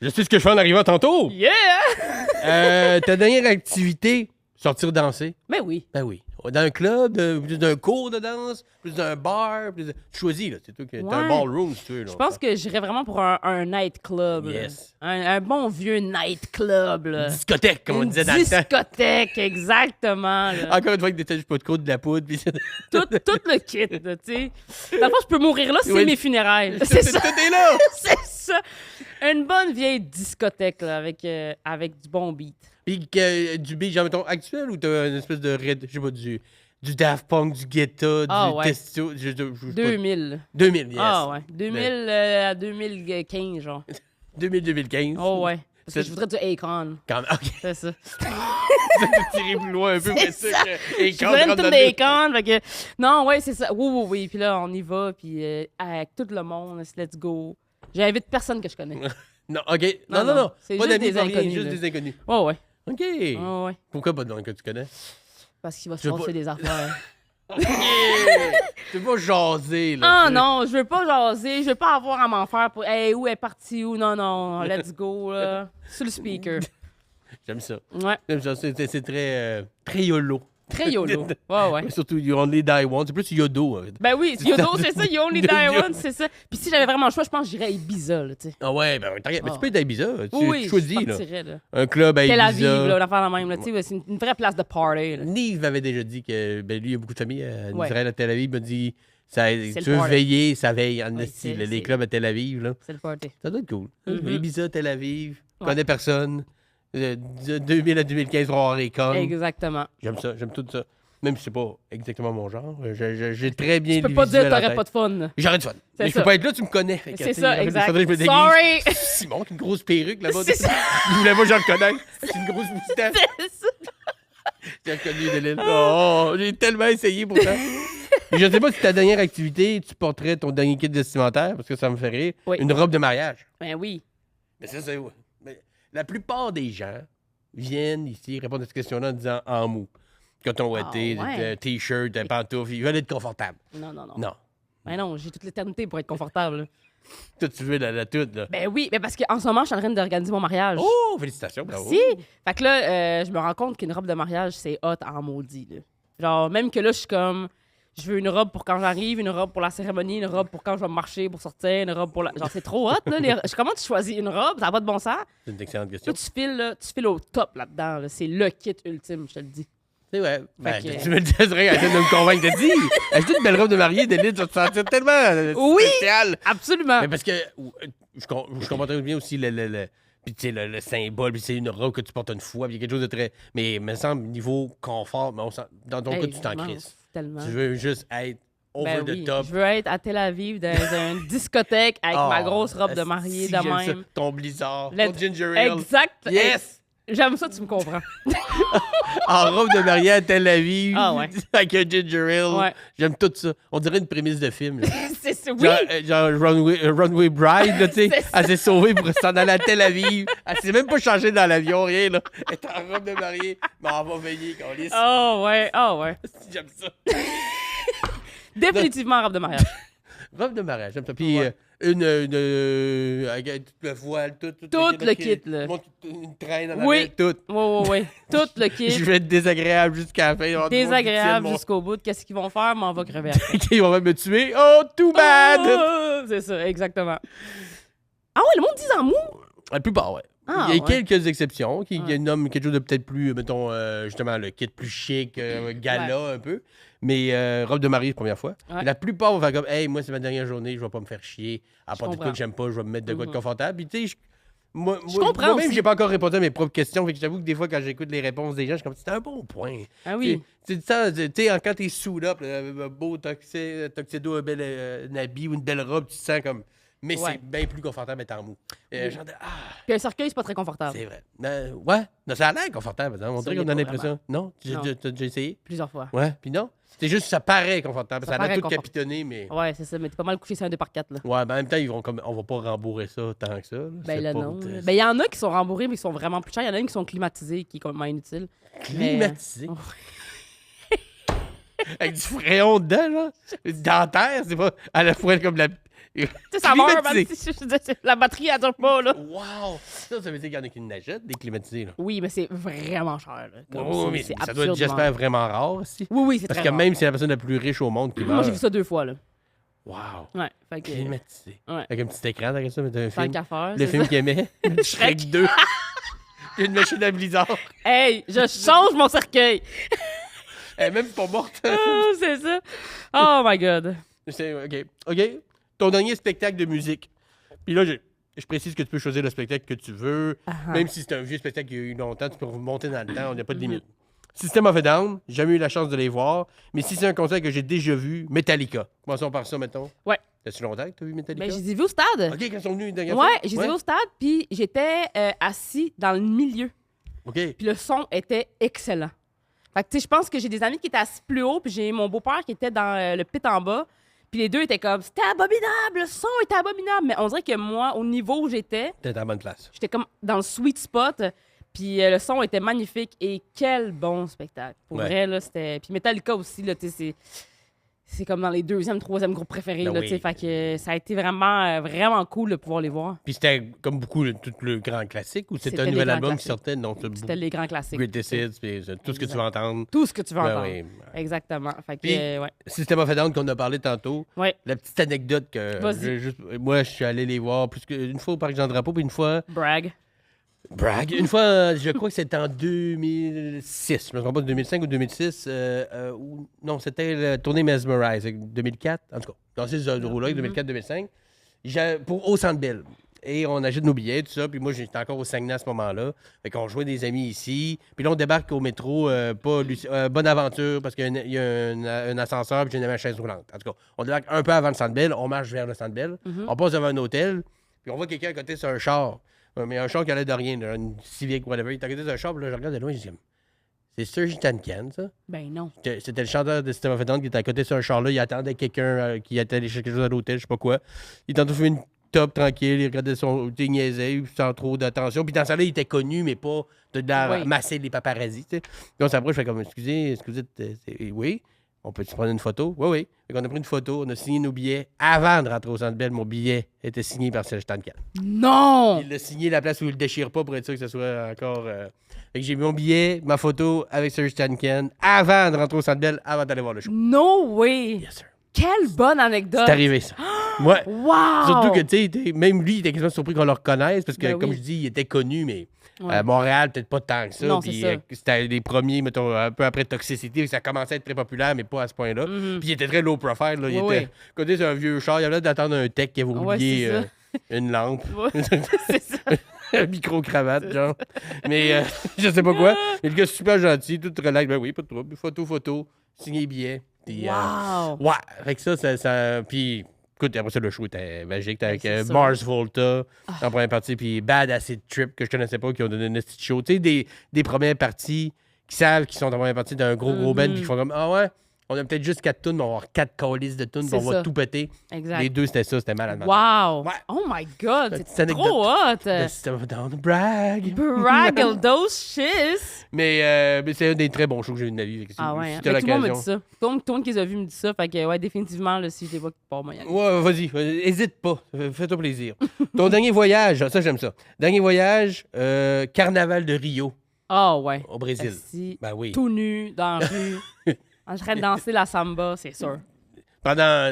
Je sais ce que je fais en arrivant tantôt. Yeah! Ta dernière activité, sortir danser. Ben oui. Ben oui. Dans un club, plus d'un cours de danse, plus d'un bar. Tu choisis, là. C'est toi qui t'as un Ouais. ballroom, si tu veux. Là. Je pense que j'irais vraiment pour un nightclub. là. Yes. Un bon vieux nightclub. Là. Discothèque, comme on Une disait dans le temps. discothèque, exactement. Là. Encore une fois, que des têches pas de côte, de la poudre. Puis tout le kit, là, tu sais. Dans le fond, je peux mourir là, c'est Oui. mes funérailles. C'est ça. Tout est là. C'est ça. Une bonne vieille discothèque, là, avec du bon beat. Puis du beat, genre, mettons, actuel ou t'as une espèce de je sais pas, du Daft Punk, du Guetta, Ah, du ouais. Testo. 2000. 2000, yes. Ah ouais. 2000 à 2015, genre. 2000-2015. Oh ouais. Parce que C'est- je voudrais du Akon. Quand... OK. C'est ça. Ça tiré plus loin un peu. C'est mais ça. Et Je quand voudrais on une rentre tune dans le- d'Akon. Fait que... Non, ouais, c'est ça. Oui. Puis là, on y va. Puis avec tout le monde, let's go. J'invite personne que je connais. Non, OK. Non, Non. non. C'est Pas juste d'amis, des pas rien, inconnus, juste là. des inconnus. Ouais, ouais. OK. Ouais. Pourquoi pas de nom que tu connais? Parce qu'il va se Je veux passer pas- des affaires. OK. Tu veux pas jaser, là. Ah tu- non, je veux pas jaser, je veux pas avoir à m'en faire pour hey, où elle est partie, où non, let's go là. Sur le speaker. J'aime ça. Ouais, J'aime ça. C'est très YOLO. très YOLO. Ouais, ouais. Mais surtout, You Only Die Once. C'est plus Yodo. Hein. Ben oui, Yodo, c'est ça, You Only Die Yo- Once, c'est ça. Puis si j'avais vraiment le choix, je pense que j'irais à Ibiza, là, tu sais. Ah ouais, ben t'arrêtes. Mais Ah. tu peux être à Ibiza. Oui, Tu je choisis, là. partirais, là. Un club à Tel Ibiza. Aviv, là, on a fait la même, là, tu sais, c'est une vraie place de party, là. Nive m'avait déjà dit que ben, lui, il y a beaucoup de familles en Ouais. Israël, à Tel Aviv. Il m'a dit tu le veux party. veiller, ça veille en Oui, esti, c'est- là, les c'est- clubs à Tel Aviv. Là. C'est le party. Ça doit être cool. Mhm. Ibiza, Tel Aviv, Ouais. connais personne. De 2000 à 2015, on va avoir les cons. Exactement. J'aime ça, j'aime tout ça. Même si c'est pas exactement mon genre. J'ai très bien Tu peux les pas dire visuels en t'aurais tête. pas de fun. J'aurais du fun. C'est Mais je ça. peux pas être là, tu me connais. Fait que, C'est tu sais, ça, il exact. faudrait que je me déguise. Sorry! Simon, avec une grosse perruque là-bas. C'est ça. Il voulait pas que je le connaisse. C'est une grosse moustache. C'est ça. J'ai reconnu de l'île. Oh, j'ai tellement essayé pourtant. Mais je sais pas si ta dernière activité, tu porterais ton dernier kit vestimentaire, parce que ça me fait rire. Oui. Une robe de mariage. Ben oui. Mais ça, c'est. Mais la plupart des gens viennent ici répondre à cette question-là en disant en mou. Coton ouaté, Ah, ouais. t-shirt, pantoufles, ils veulent être confortables. Non. Non. Ben non, j'ai toute l'éternité pour être confortable. Toi, tu veux la toute, là. Ben oui, mais parce qu'en ce moment, je suis en train d'organiser mon mariage. Oh, félicitations, bravo. Si! Fait que là, je me rends compte qu'une robe de mariage, c'est hot en maudit. Là. Genre, même que là, je suis comme... Je veux une robe pour quand j'arrive, une robe pour la cérémonie, une robe pour quand je vais marcher, pour sortir, une robe pour la... Genre, c'est trop hot, là. Comment tu choisis une robe? Ça n'a pas de bon sens. C'est une excellente question. Toi, tu files au top là-dedans. Là. C'est le kit ultime, je te le dis. C'est vrai. Ben, que- tu me le dis, c'est vrai, essaie de me convaincre. T'as dit, acheter une belle robe de mariée d'élite, tu vas te sentir tellement Oui! spécial. Absolument. Mais parce que je comprends très bien aussi puis tu sais, le symbole, puis c'est une robe que tu portes une fois, puis il y a quelque chose de très... Mais il me semble, niveau confort, mais dans ton cas, tu t'en Hey, crisses. Tellement. Tu veux juste être over Ben oui, the top. je veux être à Tel Aviv dans une discothèque avec ma Ah, grosse robe de mariée si, de j'aime ça. même. Ton blizzard, Let- ton ginger ale. Exact. Yes! J'aime ça, tu me comprends. En robe de mariée à Tel Aviv, Ah ouais. avec un ginger ale. Ouais. J'aime tout ça. On dirait une prémisse de film. Là. C'est oui. Genre Runway Bride, là, tu sais. C'est ça. Elle s'est sauvée pour s'en aller à Tel Aviv. Elle s'est même pas changée dans l'avion, rien, là. Elle est en robe de mariée, mais on va veiller, qu'on lisse. Oh ouais. J'aime ça. Définitivement robe de mariage. Robe de mariage, j'aime ça. Puis Ouais. avec toute le voile, tout le kit, là. Une traîne en Oui. avant, tout. Ouais. Tout le Je kit. vais être désagréable jusqu'à la fin. Il va y avoir du monde qui Désagréable tienne jusqu'au bout. Qu'est-ce qu'ils vont faire? Mais on va crever après. Ils vont même me tuer. Oh, too bad! Oh, c'est ça, exactement. Ah ouais, le monde dit en mou? La plupart, ouais. Ah, Il y a ouais. quelques exceptions qui Ouais. nomment quelque chose de peut-être plus, mettons, justement, le kit plus chic, gala un peu. Mais robe de mariée, première fois. Ouais. La plupart vont faire comme, hey, moi, c'est ma dernière journée, je vais pas me faire chier. À part de quoi comprends. que j'aime pas, je vais me mettre de quoi de Mhm. confortable. Puis, tu sais, moi, comprends moi-même, aussi. j'ai pas encore répondu à mes propres questions. Fait que j'avoue que des fois, quand j'écoute les réponses des gens, je suis comme, c'est un bon point. Ah oui. C'est ça, tu sais, quand t'es sous up, un beau tuxedo, un bel habit ou une belle robe, tu te sens comme. Mais Ouais. c'est bien plus confortable d'être en mou. Oui. Genre de, Puis un cercueil, c'est pas très confortable. c'est vrai. Ouais, non, ça a l'air confortable. Par exemple. On Ça dirait l'est qu'on a pas l'impression. Non? Non. T'as déjà essayé? Plusieurs fois. Ouais, puis non? C'est juste, ça paraît confortable. Ça Ça a l'air paraît tout confortable. capitonné, mais. Ouais, c'est ça. Mais t'es pas mal couché sur un 2x4, là. Ouais, ben en même temps, on va pas rembourrer ça tant que ça. Là. Ben C'est là, pas- non. Ben, il y en a qui sont rembourrés, mais qui sont vraiment plus chers. Il y en a qui sont climatisés, qui est complètement inutile. Climatisé. Mais- Avec du fréon dedans, là. Dentaire, c'est pas à la fois comme la... Tu sais, ça meurt, Climatisé. la batterie, elle dure pas, là. Wow! Ça veut dire qu'il y en a qui n'achètent des climatisés, là. Oui, mais c'est vraiment cher, là. Comme Oui, mais c'est ça doit être, absurdement- j'espère, vraiment rare aussi. Oui, c'est Parce très que rare. même si c'est la personne la plus riche au monde qui Moi, meurt... j'ai vu ça 2 fois, là. Wow! Ouais, fait que... Climatisé. Ouais. Avec un petit écran, derrière ça, mais t'as un Tant film. qu'à faire, Le c'est film ça. qu'il aimait, Shrek 2. Il y a une machine à blizzard. Hey, je change mon cercueil! Elle est même pas morte. Ah, c'est ça. Oh my God. OK. Ton dernier spectacle de musique. Puis là, je précise que tu peux choisir le spectacle que tu veux. Ah. Même si c'est un vieux spectacle qui a eu longtemps, tu peux remonter dans le temps, on n'a pas de limite. System of a Down, j'ai jamais eu la chance de les voir. Mais si c'est un concert que j'ai déjà vu, Metallica. Commençons par ça, mettons. Ouais. Ça fait longtemps que tu as vu Metallica? Ben, je les ai vus au stade. OK, quand ils sont venus une dernière Ouais, fois? je les ai vus au stade, puis j'étais assis dans le milieu. OK. Puis le son était excellent. Fait que, tu sais, je pense que j'ai des amis qui étaient assis plus haut, puis j'ai mon beau-père qui était dans le pit en bas. Puis les deux étaient comme, c'était abominable, le son était abominable. Mais on dirait que moi, au niveau où j'étais, T'es à la bonne place. j'étais comme dans le sweet spot. Puis le son était magnifique et quel bon spectacle. Pour Ouais. vrai, là, c'était... Puis Metallica aussi, là, tu sais, c'est comme dans les 2e, 3e groupes préférés, Ben là, oui. tu sais. Fait que ça a été vraiment, vraiment cool de pouvoir les voir. Puis c'était comme beaucoup tout le grand classique ou c'était C'était un les nouvel grands album qui classiques. sortait? Donc, C'était les grands classiques. Greatest Hits, puis tout ce que tu vas entendre. Tout ce que tu veux Ben entendre. oui. Exactement. Fait que, Puis- ouais. System of a Down qu'on a parlé tantôt. Ouais. La petite anecdote que Vas-y. moi je suis allé les voir plus qu'une fois au Parc Jean-Drapeau puis une fois Brag. une fois je crois que c'était en 2006, je me trompe pas, 2005 ou 2006 non, c'était la tournée Mesmerize 2004 en tout cas dans ces euros-là 2004-2005 pour au Centre Bell. Et on achète nos billets, tout ça. Puis moi, j'étais encore au Saguenay à ce moment-là. Fait qu'on jouait des amis ici. Puis là, on débarque au métro, Bonne Aventure, parce qu'il y a un ascenseur, puis j'ai une chaise roulante. En tout cas, on débarque un peu avant le Centre Bell. On marche vers le Centre Bell. On passe devant un hôtel. Puis on voit quelqu'un à côté sur un char. Mais un char qui allait de rien, là, une Civic, whatever. Il est à côté d'un char. Puis là, je regarde de loin, je dis, c'est Serge Tankian, ça? Ben non. C'était le chanteur de System of a Down qui était à côté sur un char-là. Il attendait quelqu'un qui était allé chercher quelque chose à l'hôtel, je sais pas quoi. Il tentait de faire une top tranquille. Il regardait il niaisait sans trop d'attention. Puis dans ça là, il était connu, mais pas de Oui. masser les paparazzis. Tu sais. Donc on s'approche, je fais comme, excusez, oui. On peut-tu prendre une photo? Oui, oui. Fait qu'on a pris une photo, on a signé nos billets. Avant de rentrer au Centre Bell, mon billet était signé par Serge Tankian. Non! Il l'a signé la place où il le déchire pas pour être sûr que ce soit encore. Fait que j'ai mis mon billet, ma photo avec Serge Tankian avant de rentrer au Centre Bell, avant d'aller voir le show. No way! Yes, sir. Quelle bonne anecdote! C'est arrivé, ça. Ouais. Wow! Surtout que, tu sais, même lui, il était quasiment surpris qu'on le reconnaisse parce que, Ben oui. comme je dis, il était connu, mais Ouais. à Montréal, peut-être pas tant que ça. Non, Puis, c'est ça. c'était les premiers, mettons, un peu après Toxicity, ça commençait à être très populaire, mais pas à ce point-là. Puis il était très low profile. Là. Il Oui, était, côté, c'est un vieux char, il avait l'air d'attendre un tech qui avait Ouais, oublié c'est ça. une lampe. Ouais, c'est ça. Un micro-cravate, genre. Mais je sais pas quoi. Mais le gars, super gentil, tout relax. Ben oui, pas de trouble. Photo, signé billet. Puis, Wow! ouais, fait que ça. Puis, écoute, après ça, le show était magique. T'as avec c'est sûr. Mars Volta en première partie, puis Bad Acid Trip, que je connaissais pas, qui ont donné une petite show. Tu sais, des premières parties qui savent qu'ils sont en première partie d'un gros band, puis qui font comme, ah ouais, on a peut-être juste 4 tunes, mais on va avoir 4 calices de tunes, puis C'est on va ça. tout péter. Exact. Les deux, c'était ça, c'était malade. Wow! Ouais. Oh my God! Petite C'est anecdote. trop hot! C'était dans le brag. Braggledocious! Mais c'est un des très bons shows que j'ai eu de ma vie. Fait que Ah ouais, si hein? t'as Mais tout le monde me dit l'occasion- ça. Tout le monde qui les a vus me dit ça. Fait que, ouais, définitivement, là, si je les vois quelque part, moi, y aller. Ouais, vas-y, hésite pas. Fais-toi plaisir. Ton dernier voyage, ça, j'aime ça. Dernier voyage, Carnaval de Rio, Ah ouais. au Brésil. Assis, Ben oui. tout nu, dans la rue, en train de danser la samba, c'est sûr. Pendant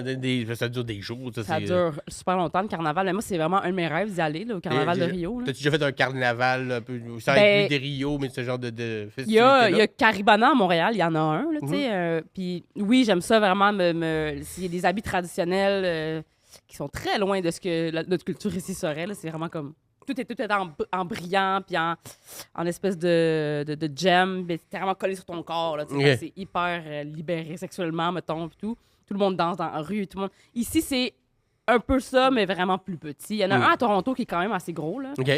ça dure des jours. Ça c'est- dure super longtemps, le carnaval. Mais moi, c'est vraiment un de mes rêves d'y aller, là, au carnaval de Rio. Là. T'as-tu déjà fait un carnaval un peu, sans Ben, inclure des Rio, mais ce genre de Il y a festivité-là? Caribana à Montréal, il y en a un, là, tu sais. Puis oui, j'aime ça vraiment, s'il y a des habits traditionnels qui sont très loin de ce que notre culture ici serait, là, c'est vraiment comme... Tout est en brillant, puis en espèce de gemme, mais c'est vraiment collé sur ton corps, là, tu sais. Ok. C'est hyper libéré sexuellement, mettons, puis tout. Tout le monde danse dans la rue, tout le monde... Ici, c'est un peu ça, mais vraiment plus petit. Il y en a un à Toronto qui est quand même assez gros, là. OK.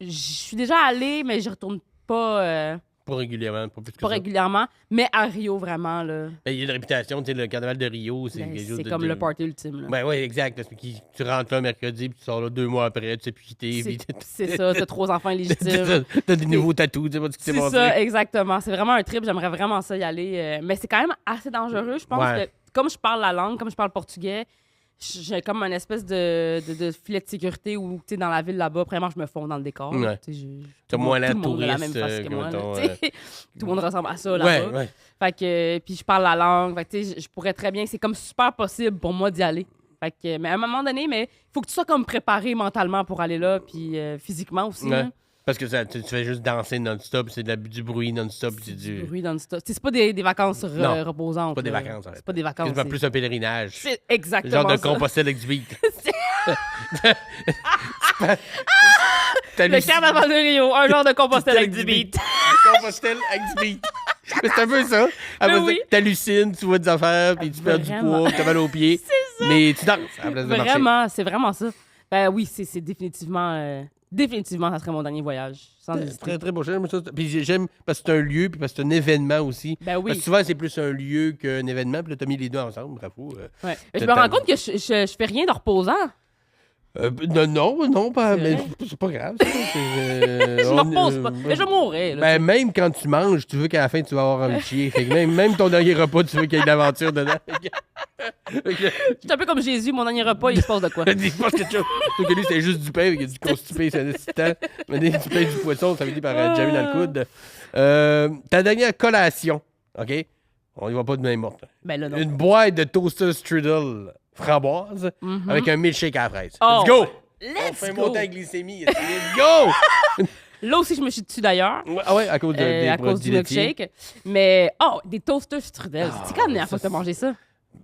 Je suis déjà allée, mais je retourne pas Pas régulièrement, pas plus que Pas ça. régulièrement, mais à Rio, vraiment, là. Ben, il y a une réputation, tu sais, le carnaval de Rio, c'est Ben, quelque chose c'est de... comme le party ultime, là. Ben oui, exact. Parce que tu rentres là mercredi, puis tu sors là 2 mois après, tu sais plus quitter. C'est ça, t'as 3 enfants illégitimes. T'as des nouveaux tatous, tu sais pas ce qui s'est C'est passé. ça, exactement. C'est vraiment un trip. J'aimerais vraiment ça y aller. Mais c'est quand même assez dangereux. Je pense Ouais. que, comme je parle la langue, comme je parle portugais, j'ai comme une espèce de filet de sécurité où, tu sais, dans la ville là-bas, vraiment, je me fonds dans le décor. Ouais. Tu sais, T'as tout moins le l'air monde a la même touriste, face que comme moi. mettons, là, tu sais. Tout le monde ressemble à ça là-bas. Ouais, ouais. Fait que, puis je parle la langue. Fait que, tu sais, je pourrais très bien. C'est comme super possible pour moi d'y aller. Fait que, mais à un moment donné, il faut que tu sois comme préparé mentalement pour aller là, puis physiquement aussi. Ouais. là. Parce que tu fais juste danser non-stop, c'est du bruit non-stop. C'est Du du... bruit non-stop. C'est pas des vacances Non, reposantes. pas des là. vacances, en fait. C'est pas des vacances. C'est plus un pèlerinage. C'est Le exactement genre de ça. Compostelle avec du beat. Le carnaval de Rio, un genre de Compostelle avec du beat. Compostelle avec du beat. Mais c'est un peu ça. Après ça, oui. t'hallucines, tu vois des affaires, puis tu perds du Vraiment. poids, puis t'as mal aux pieds. Mais tu danses à la place de marcher. Vraiment, c'est vraiment ça. Ben oui, c'est définitivement... définitivement, ça serait mon dernier voyage. Sans C'est hésiter. très, très beau. J'aime ça. Puis j'aime parce que c'est un lieu, puis parce que c'est un événement aussi. Ben oui. Parce que souvent, c'est plus un lieu qu'un événement, puis là, t'as mis les deux ensemble, bravo. Ouais. Mais je me rends compte que je fais rien de reposant. Non, pas, C'est mais vrai. c'est pas grave. Ça, Je me repose pas. Mais je mourrais. Là, Ben, même quand tu manges, tu veux qu'à la fin, tu vas avoir un chier. Fait que même ton dernier repas, tu veux qu'il y ait de l'aventure dedans. je suis un peu comme Jésus, mon dernier repas, il se passe de quoi? Il se passe quelque chose. Sauf que lui, c'était juste du pain, il y a du constipé, c'est un assistant. Mais du pain, du poisson, ça veut dire par Jamie dans le coude. Ta dernière collation, OK? On y va pas de même morte. Ben là, non. Une boîte de toaster strudel framboise Mhm. avec un milkshake à la fraise. Oh, Let's go! On Let's fait go! monter la glycémie. Let's go! Là aussi, je me suis dessus d'ailleurs. Ouais, ah ouais, à cause, À cause du laitiers. milkshake. Mais, des toasters strudel. C'est quand la dernière ça, fois que t'as mangé ça?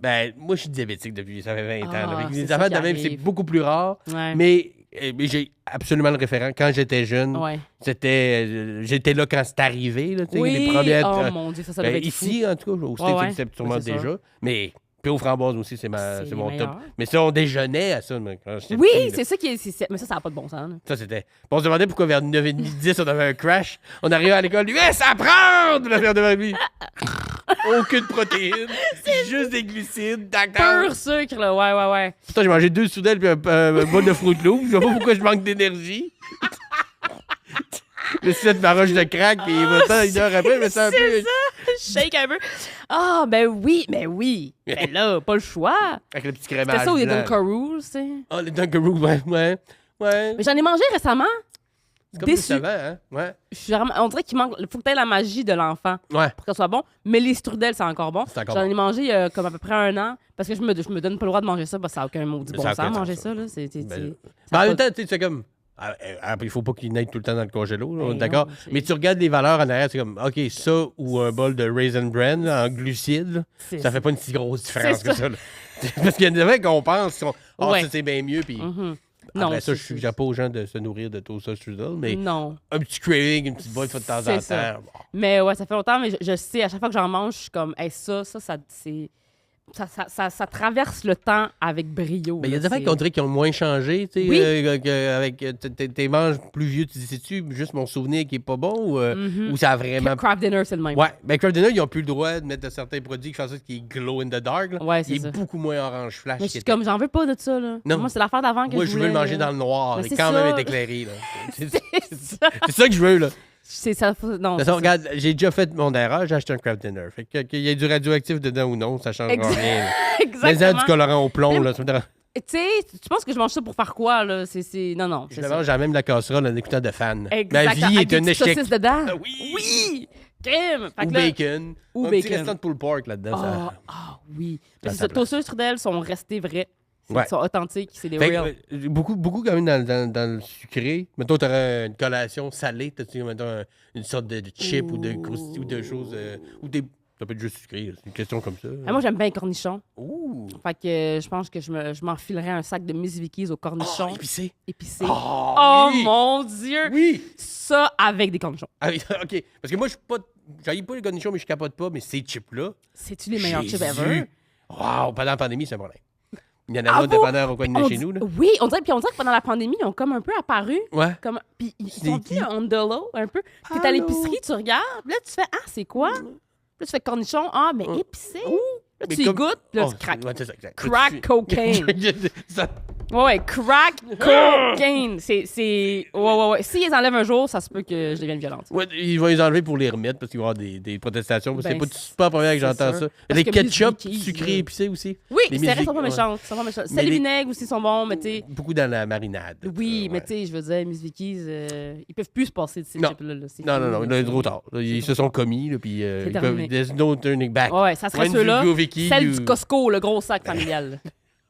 Ben, moi, je suis diabétique depuis, ça fait 20 ans. là. Ah, Fait que c'est les ça affaires qui de même, c'est arrive. beaucoup plus rare. Ouais. Mais j'ai absolument le référent. Quand j'étais jeune, Ouais. j'étais là quand c'est arrivé. Là, tu sais, Oui, les premières, oh mon Dieu, ça ben, devait être ici, en tout cas, au Ouais, States, ouais. c'est sûrement C'est déjà. sûr. Mais puis aux framboises aussi, c'est C'est mon les top. meilleurs. Mais ça, on déjeunait à ça. Quand j'étais Oui, petit, là. c'est ça qui est. Mais ça n'a pas de bon sens. là. Ça, c'était. Puis on se demandait pourquoi vers 9h30, 10, on avait un crash. On arrivait à l'école, lui, ça prend de la faire devant lui. Aucune protéine. Juste des glucides. D'accord. Pur sucre, là. Ouais. Pourtant, j'ai mangé 2 soudelles puis un bol de Fruit Loops. Je sais pas pourquoi je manque d'énergie. Le site ma roche de crack, puis maintenant, une heure après, mais c'est un peu. Shake un peu. Ah, ben oui. Ben là, pas le choix. Avec le petit crémage. C'était ça ou les blanc. Dunkaroos, tu sais. Ah, les Dunkaroos, ouais. Mais j'en ai mangé récemment. C'est comme déçu. ça avant, hein? Ouais. Je suis vraiment... On dirait qu'il manque. Il faut que tu aies la magie de l'enfant Ouais. pour que ça soit bon. Mais les strudels, c'est encore bon. C'est encore J'en bon. ai mangé il y a comme à peu près 1 an. Parce que je me donne pas le droit de manger ça parce que ça n'a aucun maudit Mais bon ça a sens aucun manger sens, ça. Là. C'est, Ben, ça Mais en a même pas- temps, tu sais, c'est comme. Il faut pas qu'il n'aille tout le temps dans le congélo, là, on est Ben d'accord? non, c'est- Mais tu regardes les valeurs en arrière, c'est comme, OK, ça ou un bol de Raisin Bran en glucides, là, c'est ça fait pas une si grosse différence C'est que ça. Là. Parce qu'il y en avait qu'on pense, Ouais. ça c'est bien mieux, puis Mhm. après ça, c'est- je suggère pas aux gens de se nourrir de toast strudel, mais Non. un petit craving, une petite boîte de temps en C'est ça. temps. Mais ouais, ça fait longtemps, mais je sais, à chaque fois que j'en mange, je suis comme, hey, ça c'est. Ça traverse le temps avec brio. Mais il y a là, des affaires c'est- qu'on dirait qu'ils ont moins changé, tu sais, Oui. avec tes manges plus vieux, tu dis, c'est-tu juste mon souvenir qui est pas bon Mhm. ou ça a vraiment... Craft dinner, c'est le même. Ouais, ben Kraft Dinner, ils ont plus le droit de mettre de certains produits qui font ça qui est glow in the dark. Là. Ouais, c'est il est ça. beaucoup moins orange flash. Mais je qu'il suis était. comme, j'en veux pas de ça, là. Non. Moi, c'est l'affaire d'avant que Moi, je je veux voulais. le manger dans le noir Mais et c'est quand ça. même être éclairé. Là. C'est C'est ça. c'est ça que je veux. Là. C'est ça. Non. De toute c'est façon, ça. regarde, j'ai déjà fait mon erreur, j'ai acheté un Kraft Dinner. Fait que qu'il y ait du radioactif dedans ou non, ça change rien. là. Mais Exactement. du colorant au plomb, là, ça me dérange. Tu sais, tu penses que je mange ça pour faire quoi, là? Non, non. Je c'est le ça. mange à même la casserole en écoutant de fan. Exactement. Ma vie Avec est des un petites échec. saucisses dedans. Ah oui! Oui! Crème! Fait Ou que là- bacon. Ou un petit bacon. restant de pulled pork là-dedans. Ah, ça... oui. Ça, Mais ça c'est ça, place. toasters strudel sont restés vrais. Ouais. Ils sont authentiques, c'est des Fait que, real. beaucoup quand même dans le sucré. Mettons, t'aurais une collation salée, t'as-tu, mettons, une sorte de chip ou de croustilles ou de choses. Ou des. Ça peut être juste sucré, c'est une question comme ça. Ah, moi, j'aime bien les cornichons. Ouh! Fait que je pense que je m'enfilerais un sac de Miss Vicky's aux cornichons Épicé! épicés. Oh, Oh oui! mon Dieu! Oui! Ça avec des cornichons. Ah oui, OK. Parce que moi, je suis pas. J'haïs pas les cornichons, mais je capote pas. Mais ces chips-là. C'est-tu les meilleurs chips Jésus! ever? Wow! Pendant la pandémie, c'est un problème. Il y en a un dépendant au coin de chez nous. Là. Oui, on dirait que pendant la pandémie, ils ont comme un peu apparu. Ouais. Puis ils sont venus on the low, un peu. T'es à l'épicerie, tu regardes, là, tu fais « Ah, c'est quoi? » Là, tu fais cornichon. Ah, mais épicé. Là, tu y goûtes, puis là, tu craques. Ouais, c'est ça, exact. Crack cocaine. Ça- Ouais, crack cocaine. C'est... Ouais. S'ils les enlèvent un jour, ça se peut que je devienne violente. Ouais, ils vont les enlever pour les remettre parce qu'il va y avoir des protestations. Ben, C'est pas la première que j'entends c'est ça. sûr. Parce Les que ketchup Miss Vicky's, sucrés là. épicés aussi. Oui, Les c'est vrai, Miss sont pas Vic- méchantes. Sont pas méchantes. Mais C'est les les- vinaigres aussi sont bons, mais tu sais... Beaucoup dans la marinade. Oui, mais ouais. tu sais, je veux dire, Miss Vicky's, ils peuvent plus se passer de ces Non. chips-là. Là. C'est Non, fini, là, là. trop tard. Là, ils se sont commis, là, puis ils peuvent... terminé. There's no turning back. Ouais, ça serait When ceux-là. you go Vicky, Celle you- du Costco, le gros sac familial. là.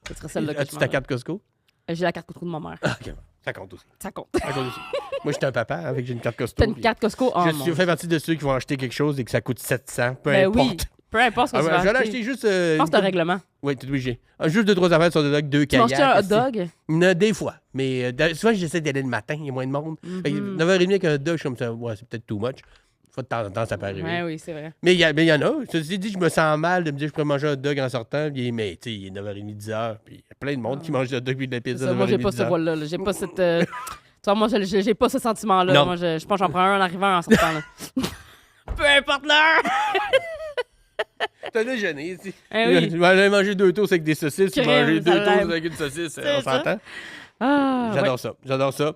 Ça serait celle-là que je As-tu ta prendrais. carte Costco? J'ai la carte Costco de ma mère. Ah, OK. Ça compte aussi. Ça compte. Ça compte aussi. Moi, j'étais un papa avec j'ai une carte Costco. T'as une puis carte Costco? Oh, je fais partie de ceux qui vont acheter quelque chose et que ça coûte 700, peu Ben importe. oui, peu importe ce que Ah, tu ouais, vas je vais aller acheter. acheter juste. Je pense que c'est un règlement. Oui, tout obligé. Juste 2-3 affaires sur des dogs, 2 Tu manges kayaks. un hot dog? Des fois. Mais souvent, j'essaie d'aller le matin, il y a moins de monde. Fait que Mhm. 9h30 avec un hot dog, je suis comme ça. Ouais, c'est peut-être too much. Faut de temps en temps, ça peut arriver. Ouais, oui, c'est vrai. Mais il y en a. Ceci dit, je me sens mal de me dire que je pourrais manger un hot dog en sortant. Mais tu sais, il est 9h30, 10h. Puis il y a plein de monde qui mange des hot dogs puis de la pizza. Ça, moi, j'ai 9h30, pas ce 10h. rôle-là. J'ai pas cette. Tu vois, moi, j'ai pas ce sentiment-là. Non. Moi, je pense que j'en prends un en arrivant en sortant. Là. Peu importe l'heure! T'as déjeuné, tu sais. Eh oui. J'allais manger 2 toasts avec des saucisses. Tu Crème, manger 2 ça toasts l'aime. avec une saucisse. C'est On ça. s'entend? Ah, J'adore ça.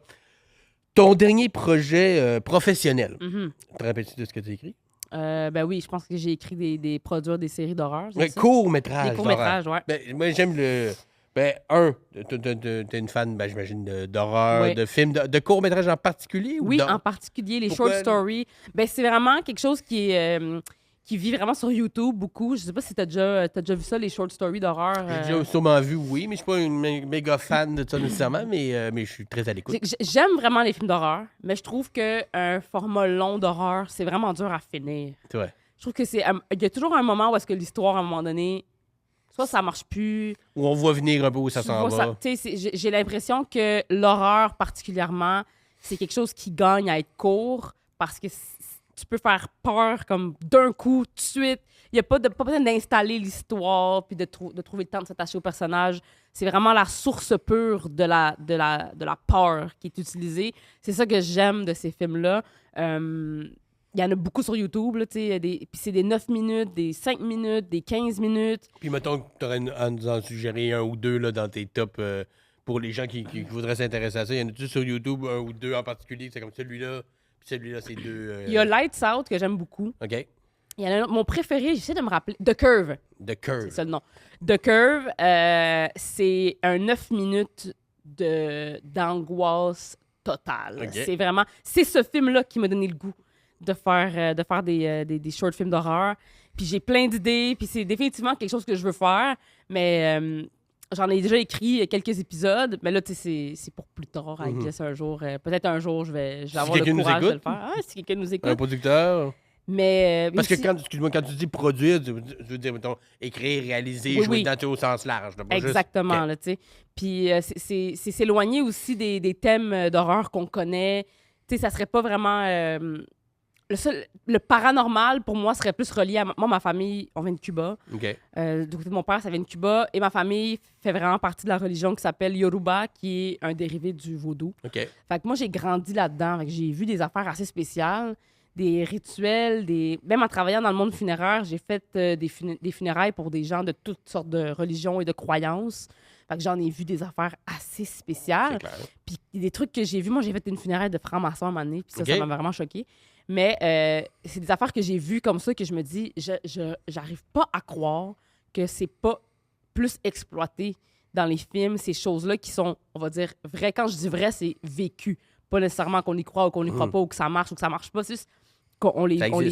Ton dernier projet professionnel, Mhm. te rappelles-tu de ce que tu as écrit? Ben oui, je pense que j'ai écrit des produire des séries d'horreur. c'est ça? Court-métrage. Des courts-métrages, ouais. Ben, moi, j'aime le. Ben, t'es une fan, ben, j'imagine, d'horreur, Oui. de films, de courts-métrages en particulier? Ou Oui, en particulier les Pourquoi? short stories. Ben, c'est vraiment quelque chose qui vit vraiment sur YouTube beaucoup. Je sais pas si t'as déjà vu ça, les short stories d'horreur. J'ai déjà sûrement vu, oui, mais je suis pas une méga fan de ça nécessairement, mais je suis très à l'écoute. J'aime vraiment les films d'horreur, mais je trouve qu'un format long d'horreur, c'est vraiment dur à finir. C'est vrai. Je trouve que il y a toujours un moment où est-ce que l'histoire, à un moment donné, soit ça marche plus. Où on voit venir un peu où ça tu s'en vois va. ça- tu sais, j'ai l'impression que l'horreur, particulièrement, c'est quelque chose qui gagne à être court parce que tu peux faire peur comme d'un coup, tout de suite. Il n'y a pas besoin d'installer l'histoire puis de trouver le temps de s'attacher au personnage. C'est vraiment la source pure de la peur qui est utilisée. C'est ça que j'aime de ces films-là. Il y en a beaucoup sur YouTube, là, tu sais, puis c'est des 9 minutes, des 5 minutes, des 15 minutes. Puis mettons que tu aurais à nous en suggérer un ou deux là, dans tes tops pour les gens qui voudraient s'intéresser à ça. Il y en a-tu sur YouTube, un ou deux en particulier? C'est comme celui-là, puis celui-là, c'est deux. Il y a Lights Out que j'aime beaucoup. OK. Il y en a un autre, mon préféré, j'essaie de me rappeler. The Curve, The Curve. c'est ça le nom. The Curve, c'est un 9 minutes d'angoisse totale. Ok. C'est vraiment... C'est ce film-là qui m'a donné le goût de faire des short films d'horreur. Puis j'ai plein d'idées, puis c'est définitivement quelque chose que je veux faire, mais j'en ai déjà écrit quelques épisodes, mais là, tu sais, c'est pour plus tard, I guess, un jour. Peut-être un jour, je vais avoir le quelqu'un nous courage de le écoute. faire. Ah, si quelqu'un nous Un écoute. producteur. Mais Parce que aussi- excuse-moi, quand tu dis produire, tu veux dire, mettons, écrire, réaliser, Oui, jouer oui. dedans, tu sais, au sens large. là, pas juste- Exactement, OK. là, tu sais. Puis c'est s'éloigner aussi des thèmes d'horreur qu'on connaît. Tu sais, ça serait pas vraiment... le paranormal, pour moi, serait plus relié à... Moi, ma famille, on vient de Cuba. OK. Du côté de mon père, ça vient de Cuba. Et ma famille fait vraiment partie de la religion qui s'appelle Yoruba, qui est un dérivé du vaudou. OK. Fait que moi, j'ai grandi là-dedans. Fait que j'ai vu des affaires assez spéciales, des rituels, même en travaillant dans le monde funéraire, j'ai fait des funérailles pour des gens de toutes sortes de religions et de croyances. Fait que j'en ai vu des affaires assez spéciales. C'est clair. Puis des trucs que j'ai vus, moi, j'ai fait une funéraille de franc-maçon à un moment donné, puis ça, OK. ça m'a vraiment choqué. Mais c'est des affaires que j'ai vues comme ça que je me dis, j'arrive pas à croire que c'est pas plus exploité dans les films, ces choses-là qui sont, on va dire, vraies. Quand je dis vrai, c'est vécu. Pas nécessairement qu'on y croit ou qu'on y croit pas, ou que ça marche ou que ça marche pas. C'est juste qu'on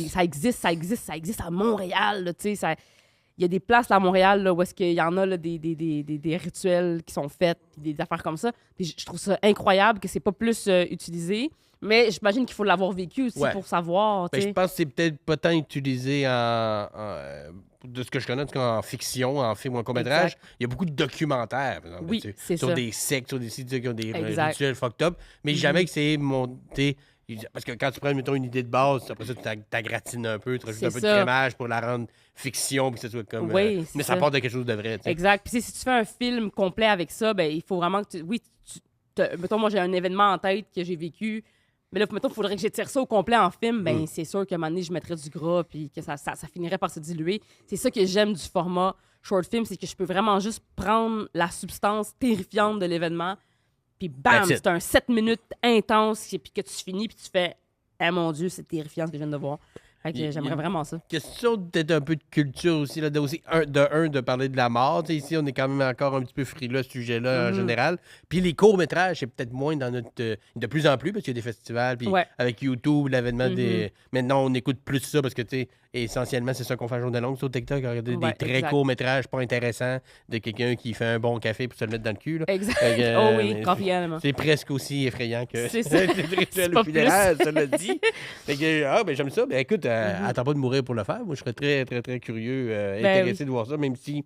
Ça existe. ça existe à Montréal, là, tu sais, il y a des places là, à Montréal là, où est-ce qu'il y en a là, des rituels qui sont faits, puis des affaires comme ça. Puis je trouve ça incroyable que c'est pas plus utilisé. Mais j'imagine qu'il faut l'avoir vécu aussi Ouais. pour savoir. Ben, tu je sais. pense que c'est peut-être pas tant utilisé de ce que je connais, en tout cas en fiction, en film ou en court-métrage. Exact. Il y a beaucoup de documentaires, par exemple, Oui, tu sais, c'est sur ça. des sectes, sur des sites qui ont des Exact. rituels fucked up, mais jamais que c'est monté Parce que quand tu prends, mettons, une idée de base, après ça, tu t'agratines un peu, tu rajoutes un peu de ça. crémage pour la rendre fiction, puis que ce soit comme... Oui, c'est mais ça ça. part de quelque chose de vrai, tu sais. Exact. Puis si tu fais un film complet avec ça, ben il faut vraiment que tu... Oui, mettons, moi, j'ai un événement en tête que j'ai vécu, mais là, mettons, il faudrait que j'étire ça au complet en film. Ben c'est sûr qu'à un moment donné, je mettrais du gras, puis que ça finirait par se diluer. C'est ça que j'aime du format short film, c'est que je peux vraiment juste prendre la substance terrifiante de l'événement, puis bam, That's it. c'est un 7 minutes intense, puis que tu finis, puis tu fais « Ah mon Dieu, c'est terrifiant ce que je viens de voir. » Fait que j'aimerais vraiment ça. Question peut-être un peu de culture aussi, là, de parler de la mort. Tu sais, ici, on est quand même encore un petit peu frileux à ce sujet-là en général. Puis les courts-métrages, c'est peut-être moins dans notre... de plus en plus, parce qu'il y a des festivals, puis Ouais. avec YouTube, l'avènement des... Maintenant, on écoute plus ça, parce que, tu sais, essentiellement, c'est ça qu'on fait à journée longue sur TikTok, regarder Ouais, des très exact. courts-métrages pas intéressants de quelqu'un qui fait un bon café pour se le mettre dans le cul. Là. Exact. Fait que, Oh oui, mais coffee animal. c'est presque aussi effrayant que C'est ça. le C'est pas funéraire, ça le dit. Fait que, ben j'aime ça. Ben écoute, attends pas de mourir pour le faire. Moi, je serais très, très, très curieux, intéressé de voir ça, même si...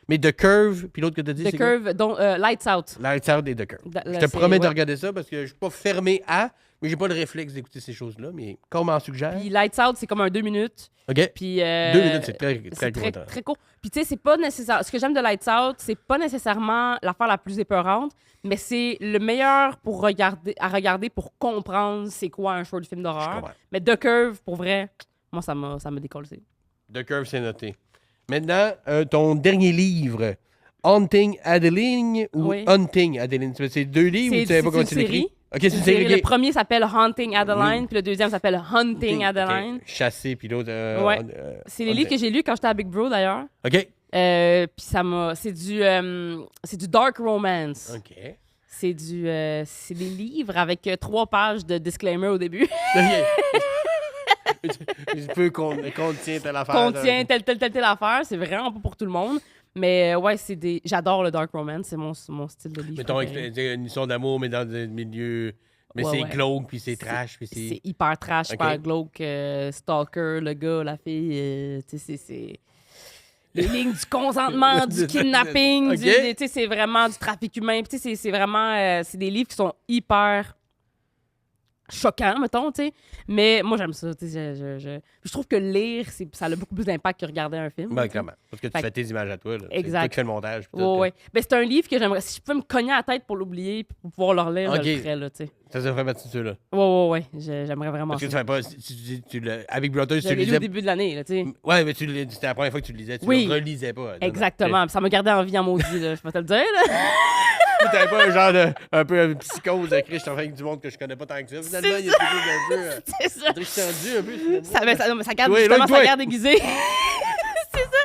Mais The Curve, puis l'autre que t'as dit, The c'est quoi? Curve, donc Lights Out. Lights Out et The Curve. Là, Je te c'est- promets de ouais. regarder ça parce que je suis pas fermé à, mais j'ai pas le réflexe d'écouter ces choses-là. Mais comme on m'en suggère... Puis Lights Out, c'est comme un 2 minutes. OK. Puis, 2 minutes, c'est très, très c'est court. très court. Puis tu sais, c'est pas nécessaire. Ce que j'aime de Lights Out, c'est pas nécessairement l'affaire la plus épeurante, mais c'est le meilleur à regarder pour comprendre c'est quoi un short film Je d'horreur. comprends. Mais The Curve, pour vrai, moi, ça m'a décollé. The Curve, c'est noté. Maintenant, ton dernier livre, Haunting Adeline ou Oui. Hunting Adeline? C'est 2 livres ou tu savais pas comment tu l'écris? OK, c'est une série. Le premier s'appelle Haunting Adeline, puis le deuxième s'appelle Hunting Adeline. OK. Chassé, puis l'autre... Ouais. C'est les livres que j'ai lus quand j'étais à Big Bro, d'ailleurs. OK. Puis c'est du dark romance. OK. C'est des livres avec 3 pages de disclaimer au début. Il peut contient telle affaire. Contient telle affaire. C'est vraiment pas pour tout le monde. Mais ouais, j'adore le dark romance. C'est mon style de livre. Mettons, préféré. une histoire d'amour, mais dans des milieux... Mais Ouais, c'est ouais. glauque, puis c'est trash, puis C'est c'est... hyper trash, Ok. hyper glauque. Stalker, le gars, la fille. Tu sais, c'est... Les lignes du consentement, du kidnapping, Ok. tu sais, c'est vraiment du trafic humain. Puis tu sais, c'est vraiment... c'est des livres qui sont hyper choquants, mettons, tu sais. Mais moi, j'aime ça. Tu sais, je trouve que lire, ça a beaucoup plus d'impact que regarder un film. Ben, tu sais. clairement. Parce que tu Fait fais tes images à toi. Là. C'est Exact. toi qui fais le montage. puis tout, Ouais, là. ouais. Ben, c'est un livre que j'aimerais... Si je pouvais me cogner à la tête pour l'oublier puis pour pouvoir le relire, Ok. je le ferais, là, tu sais. Ça se ferait partie de ceux-là. Ouais. J'aimerais vraiment Parce que ça. tu fais pas... Avec Brothers, tu J'avais lu lisais... au début de l'année, là, tu sais. Ouais, mais c'était la première fois que tu le lisais. Tu Oui. le relisais pas. Exactement. Puis ça m'a gardé en vie en maudit, là. Je peux te le dire, là. Tu t'avais pas un genre de... Un peu une psychose de Chris, je suis en train avec du monde que je connais pas tant que ça. Finalement, il y a quelque chose d'un peu... C'est ça. tendu un peu, finalement. Ça garde Ouais, justement là, sa toi. garde aiguisée. C'est ça.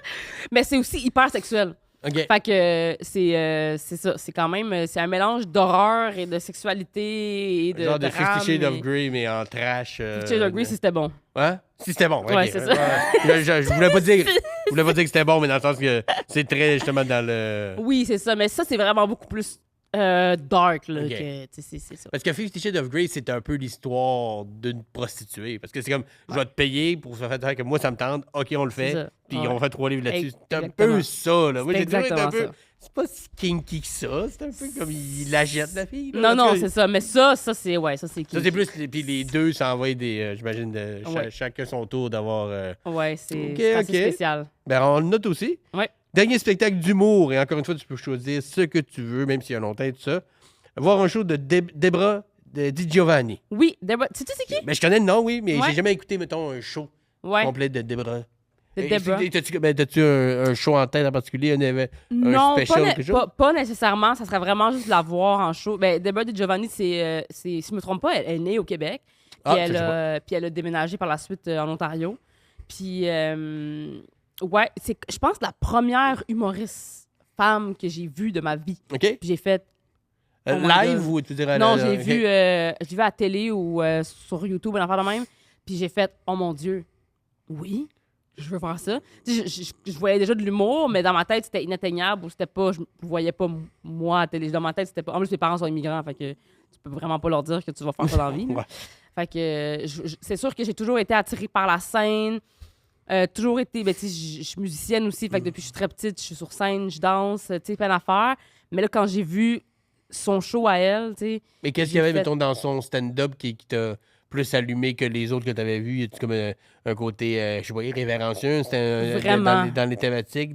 Mais c'est aussi hyper sexuel. OK. Fait que c'est ça. C'est quand même... C'est un mélange d'horreur et de sexualité et de Genre de drame. 50 Shades of et- Grey, mais en trash. 50 Shades of Grey, si c'était bon. Hein? Si c'était bon. Ouais, ok. c'est ça. Je voulais pas dire... Je voulais pas dire que c'était bon, mais dans le sens que c'est très, justement, dans le... Oui, c'est ça. Mais ça, c'est vraiment beaucoup plus dark, là. Ok. Que, tu sais, c'est ça. Parce que 50 Shades of Grey, c'est un peu l'histoire d'une prostituée. Parce que c'est comme, je vais te payer pour faire que moi, ça me tente. OK, on le C'est fait. ça. Puis Ouais. on fait 3 livres là-dessus. C'est un Exactement. peu ça, là. Moi, C'est j'ai toujours été un exactement peu... ça. C'est pas si kinky que ça. C'est un peu comme il la jette, la fille. là. Non, En tout non, cas, c'est ça. Mais ça, c'est... Ouais, ça, c'est... Ça, c'est plus... Puis les deux s'envoient des... J'imagine, Ouais. chacun son tour d'avoir... Ouais, c'est Ok, c'est assez ok. spécial. Ben, on le note aussi. Ouais. Dernier spectacle d'humour. Et encore une fois, tu peux choisir ce que tu veux, même s'il y a longtemps et tout ça. Voir un show de Debra de Di Giovanni. Oui, Deborah... Tu sais c'est qui? Ben, je connais le nom, oui, mais Ouais. j'ai jamais écouté, mettons, un show Ouais, complet de Debra. de Deborah. T'as-tu un show en tête en particulier? Non, special, pas, quelque chose? pas nécessairement. Ça serait vraiment juste de la voir en show. Ben, Deborah Di Giovanni, si je me trompe pas, elle est née au Québec. Puis, Ah, je sais pas. puis elle a déménagé par la suite en Ontario. Puis, ouais, c'est, je pense, la première humoriste femme que j'ai vue de ma vie. OK. Puis j'ai fait... Oh my Live God. ou tu dirais... Non, j'ai vu à la télé ou sur YouTube, une affaire de même. Puis j'ai fait, oh mon Dieu, oui, je veux voir ça. Tu sais, je voyais déjà de l'humour, mais dans ma tête, c'était inatteignable ou c'était pas, je voyais pas moi à la télé. Dans ma tête, c'était pas. En plus, mes parents sont immigrants, fait que tu peux vraiment pas leur dire que tu vas faire ça dans la vie. là. Ouais. Fait que c'est sûr que j'ai toujours été attirée par la scène. Toujours été, ben, tu sais, je suis musicienne aussi, fait que depuis que je suis très petite, je suis sur scène, je danse, tu sais, plein d'affaires. Mais là, quand j'ai vu son show à elle, tu sais, Mais qu'est-ce qu'il y avait, j'ai fait- mettons, dans son stand-up qui t'a plus allumé que les autres que tu avais vus? Y a-tu comme un côté, je sais pas, irrévérencieux? C'était Vraiment. dans les thématiques?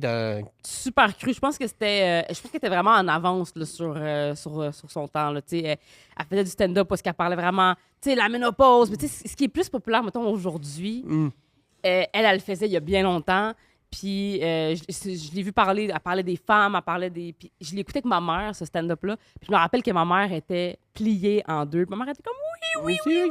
Super cru. Je pense que c'était qu'elle était vraiment en avance là, sur son temps. Là, elle faisait du stand-up parce qu'elle parlait vraiment la ménopause. Mais ce qui est plus populaire, mettons, aujourd'hui, elle le faisait il y a bien longtemps. Puis je l'ai vu parler, elle parlait des femmes, elle parlait des... Puis je l'écoutais avec ma mère, ce stand-up-là. Puis je me rappelle que ma mère était pliée en deux. Puis ma mère était comme oui, c'est vrai.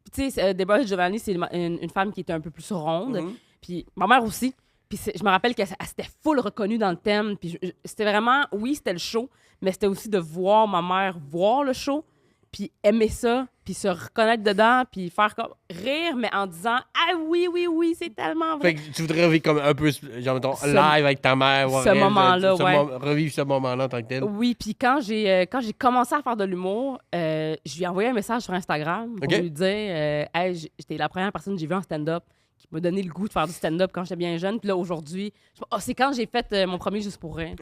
Puis tu sais, Deborah Giovanni, c'est une femme qui était un peu plus ronde. Puis ma mère aussi. Puis je me rappelle qu'elle s'était full reconnue dans le thème. Puis c'était vraiment, oui, c'était le show, mais c'était aussi de voir ma mère voir le show, puis aimer ça, puis se reconnaître dedans, puis faire comme rire, mais en disant « Ah oui, c'est tellement vrai! » Fait que tu voudrais revivre comme un peu, genre, mettons, live avec ta mère. Voir ce moment-là, revivre ce moment-là en tant que tel. Oui, puis quand j'ai commencé à faire de l'humour, je lui ai envoyé un message sur Instagram pour lui dire hey, j'étais la première personne que j'ai vue en stand-up qui m'a donné le goût de faire du stand-up quand j'étais bien jeune. Puis là, aujourd'hui, c'est quand j'ai fait mon premier Juste pour rire.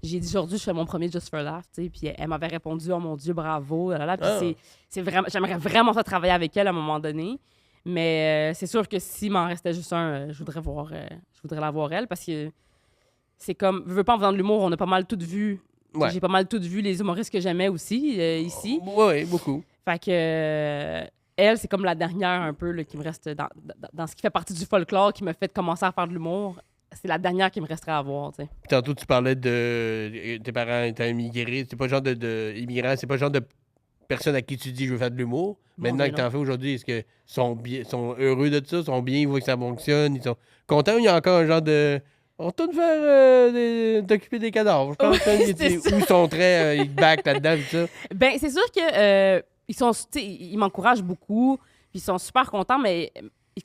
J'ai dit aujourd'hui, je fais mon premier Just for Laugh, tu sais. Puis elle m'avait répondu, oh mon Dieu, bravo. Puis c'est vraiment, j'aimerais vraiment ça travailler avec elle à un moment donné. Mais c'est sûr que s'il m'en restait juste un, je voudrais la voir elle parce que c'est comme, je veux pas en faisant de l'humour, on a pas mal tout vu. Ouais. J'ai pas mal tout vu les humoristes que j'aimais aussi ici. Oui, beaucoup. Fait que elle, c'est comme la dernière un peu là, qui me reste dans ce qui fait partie du folklore qui me fait commencer à faire de l'humour. C'est la dernière qui me resterait à voir, tu sais. Tantôt, tu parlais de tes parents étant immigrés. C'est pas le genre de immigrants, c'est pas le genre de personne à qui tu dis je veux faire de l'humour. Maintenant que tu en fais aujourd'hui, est-ce qu'ils sont heureux de ça? Sont bien, ils voient que ça fonctionne, ils sont contents? Il y a encore un genre de... On retourne faire t'occuper des cadavres. Je pense ils sont très... ils back là-dedans et ça. Ben, c'est sûr que ils m'encouragent beaucoup, puis ils sont super contents, mais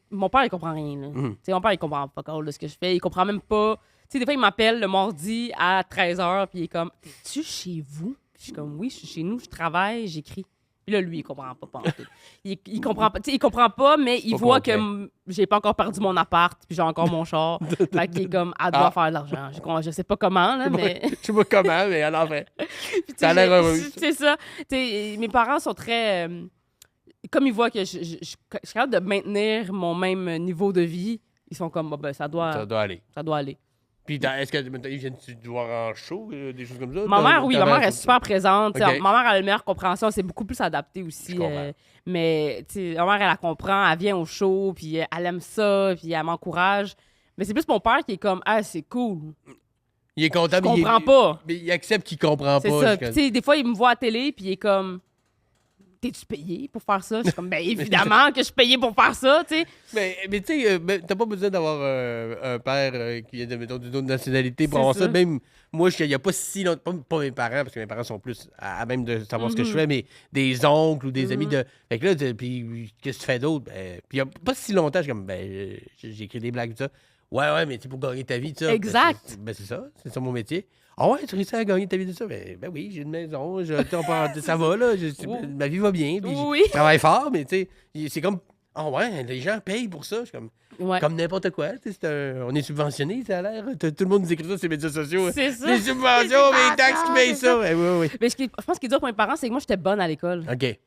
mon père, il comprend rien. Mon père, il comprend pas de ce que je fais. Il comprend même pas... Des fois, il m'appelle le mardi à 13h, puis il est comme « T'es-tu chez vous? » Je suis comme « Oui, je suis chez nous, je travaille, j'écris. » Puis là, lui, il comprend pas. Il comprend pas, il comprend pas, mais il voit que j'ai pas encore perdu mon appart, puis j'ai encore mon char. Fait qu'il est comme, elle doit faire de l'argent. Je sais pas comment, là, mais... Je sais pas comment, mais elle en fait. Ça a l'air heureux. C'est ça. Mes parents sont très... comme ils voient que je suis capable de maintenir mon même niveau de vie, ils sont comme, ça doit aller. Ça doit aller. Puis, est-ce qu'ils viennent te voir en show, des choses comme ça? Ma mère, oui, ma mère est super présente. Okay. Ma mère a la meilleure compréhension, c'est beaucoup plus adapté aussi. Mais, ma mère, elle comprend, elle vient au show, puis elle aime ça, puis elle m'encourage. Mais c'est plus mon père qui est comme, ah, c'est cool. Il est content, mais il comprend pas. Mais il accepte qu'il comprend pas. C'est ça. Puis, des fois, il me voit à la télé, puis il est comme, t'es-tu payé pour faire ça? Je suis comme, ben évidemment que je suis payé pour faire ça, tu sais. Mais tu sais, t'as pas besoin d'avoir un père qui vient d'une autre nationalité pour avoir ça. Même moi, il y a pas si longtemps, pas mes parents, parce que mes parents sont plus à même de savoir ce que je fais, mais des oncles ou des amis de... Fait que là, puis qu'est-ce que tu fais d'autre? Puis il y a pas si longtemps, je suis comme, j'ai écrit des blagues, tout ça. Ouais, mais tu pour gagner ta vie, ça. Exact. C'est ça mon métier. Ah ouais, tu réussis à gagner ta vie de ça? Ben oui, j'ai une maison, ça va, là, ma vie va bien, puis je travaille fort, mais tu sais, c'est comme, ah ouais, les gens payent pour ça, je suis comme n'importe quoi, on est subventionné, ça a l'air, tout le monde nous écrit ça sur les médias sociaux. C'est ça. Les subventions, les taxes qui payent ça. Oui. Mais je pense qu'il est dur pour mes parents, c'est que moi, j'étais bonne à l'école. OK. Fait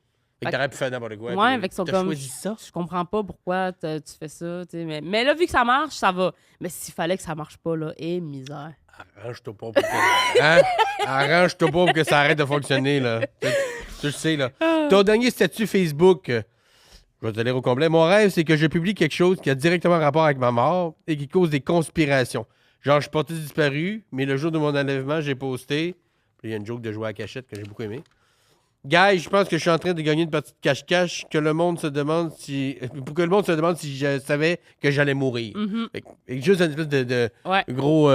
que t'aurais pu faire n'importe quoi. Ouais, avec son comme. Ça? Je comprends pas pourquoi tu fais ça, tu sais, mais là, vu que ça marche, ça va. Mais s'il fallait que ça marche pas, là, misère. Arrange-toi pas pour que... Arrange-toi pas pour que ça arrête de fonctionner, là. Tu le sais, là. Ton dernier statut Facebook, je vais te lire au complet. Mon rêve, c'est que je publie quelque chose qui a directement rapport avec ma mort et qui cause des conspirations. Genre, je suis porté disparu, mais le jour de mon enlèvement, j'ai posté... Il y a une joke de jouer à cachette que j'ai beaucoup aimé. Guys, je pense que je suis en train de gagner une partie de cache-cache pour que le monde se demande si je savais que j'allais mourir. Juste une espèce de gros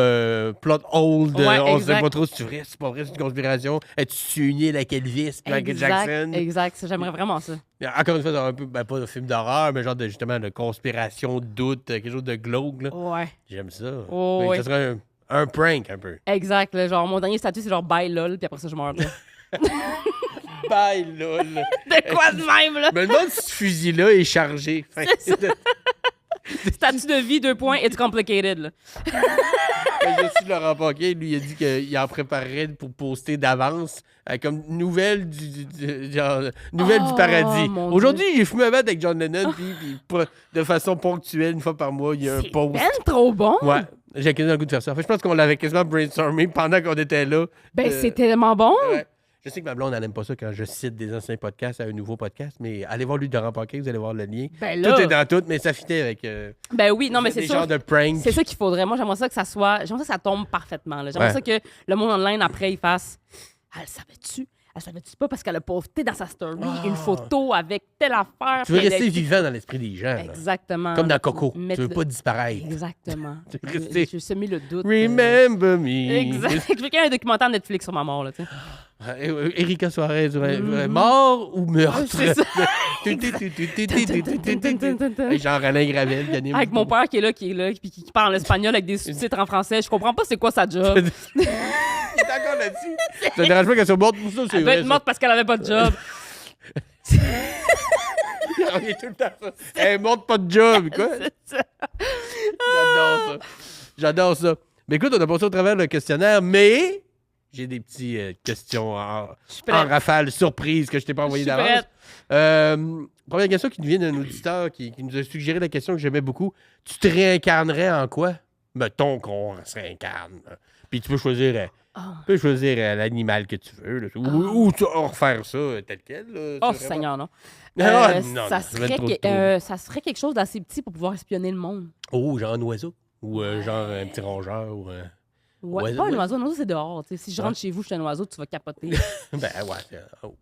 plot hold. On ne sait pas trop si c'est vrai, c'est pas vrai, c'est une conspiration. Es-tu uni avec Elvis, Michael Jackson? Exact, j'aimerais vraiment ça. Encore une fois, un peu, pas de film d'horreur, mais genre justement de conspiration, de doute, quelque chose de glauque. Là. Ouais. J'aime ça. Ça serait un prank un peu. Exact. Là, genre, mon dernier statut, c'est genre bye lol, puis après ça, je meurs. Bye, lol. De quoi de même, là? Je me demande si ce fusil-là est chargé. C'est ça. Statut de vie, 2 points, it's complicated, là. Je suis Laurent Paquin, lui, il a dit qu'il en préparerait pour poster d'avance, comme nouvelle nouvelle du paradis. mon Aujourd'hui, j'ai fumé un verre avec John Lennon, puis de façon ponctuelle, une fois par mois, il y a un C'est post. ben trop bon. Ouais, j'ai quasiment le goût de faire ça. En fait, je pense qu'on l'avait quasiment brainstormé pendant qu'on était là. Ben, c'est tellement bon. Ouais. Je sais que ma blonde, elle n'aime pas ça quand je cite des anciens podcasts à un nouveau podcast, mais allez voir lui de Laurent Paquin, vous allez voir le lien. Ben là. Tout est dans tout, mais ça fitait avec Ben oui, non, mais c'est des sûr. genres de pranks. C'est ça qu'il faudrait. Moi, j'aimerais ça que ça soit. J'aimerais ça que ça tombe parfaitement. là. J'aimerais Ouais. ça que le monde online, après, il fasse. Elle savait-tu? Elle savait-tu pas parce qu'elle a posté dans sa story une photo avec telle affaire. Tu veux puis elle rester a- vivant dans l'esprit des gens. là. Exactement. Comme dans Coco. Mettre Tu veux le- pas disparaître. Exactement. Tu veux rester- Je semis le doute. Remember me. Exact. Je veux qu'il y ait un documentaire Netflix sur ma mort, là, tu sais. Erika Suarez, mort ou meurtre? C'est ça. Avec Jean-Alain Gravel qui anime. Avec mon père qui est là, puis qui parle en espagnol avec des sous-titres en français. Je comprends pas c'est quoi sa job. Il est encore là-dessus. Ça te dérange pas qu'elle soit morte pour ça, c'est Elle doit vrai. être morte parce qu'elle avait pas de job. Ça. Il est tout le temps ça. Elle est morte, pas de job, quoi. C'est ça. J'adore ça. J'adore ça. Mais écoute, on a passé au travers le questionnaire, mais j'ai des petites questions en prête. rafale surprise que je t'ai pas envoyé Je suis d'avance. prête. Première question qui nous vient d'un auditeur qui nous a suggéré la question que j'aimais beaucoup. Tu te réincarnerais en quoi? Mettons qu'on se réincarne. Puis tu peux choisir, l'animal que tu veux. Là, ou tu vas refaire ça tel quel. Là, Oh, c'est vraiment- Seigneur, non. Ah, non, ça, non, ça va être trop serait tôt. ça serait quelque chose d'assez petit pour pouvoir espionner le monde. Oh, genre un oiseau. Ou genre un petit rongeur. Ou, Ouais, Oiseau, pas un ouais. oiseau, un oiseau, c'est dehors. tu sais. Si je rentre chez vous, je suis un oiseau, tu vas capoter. ben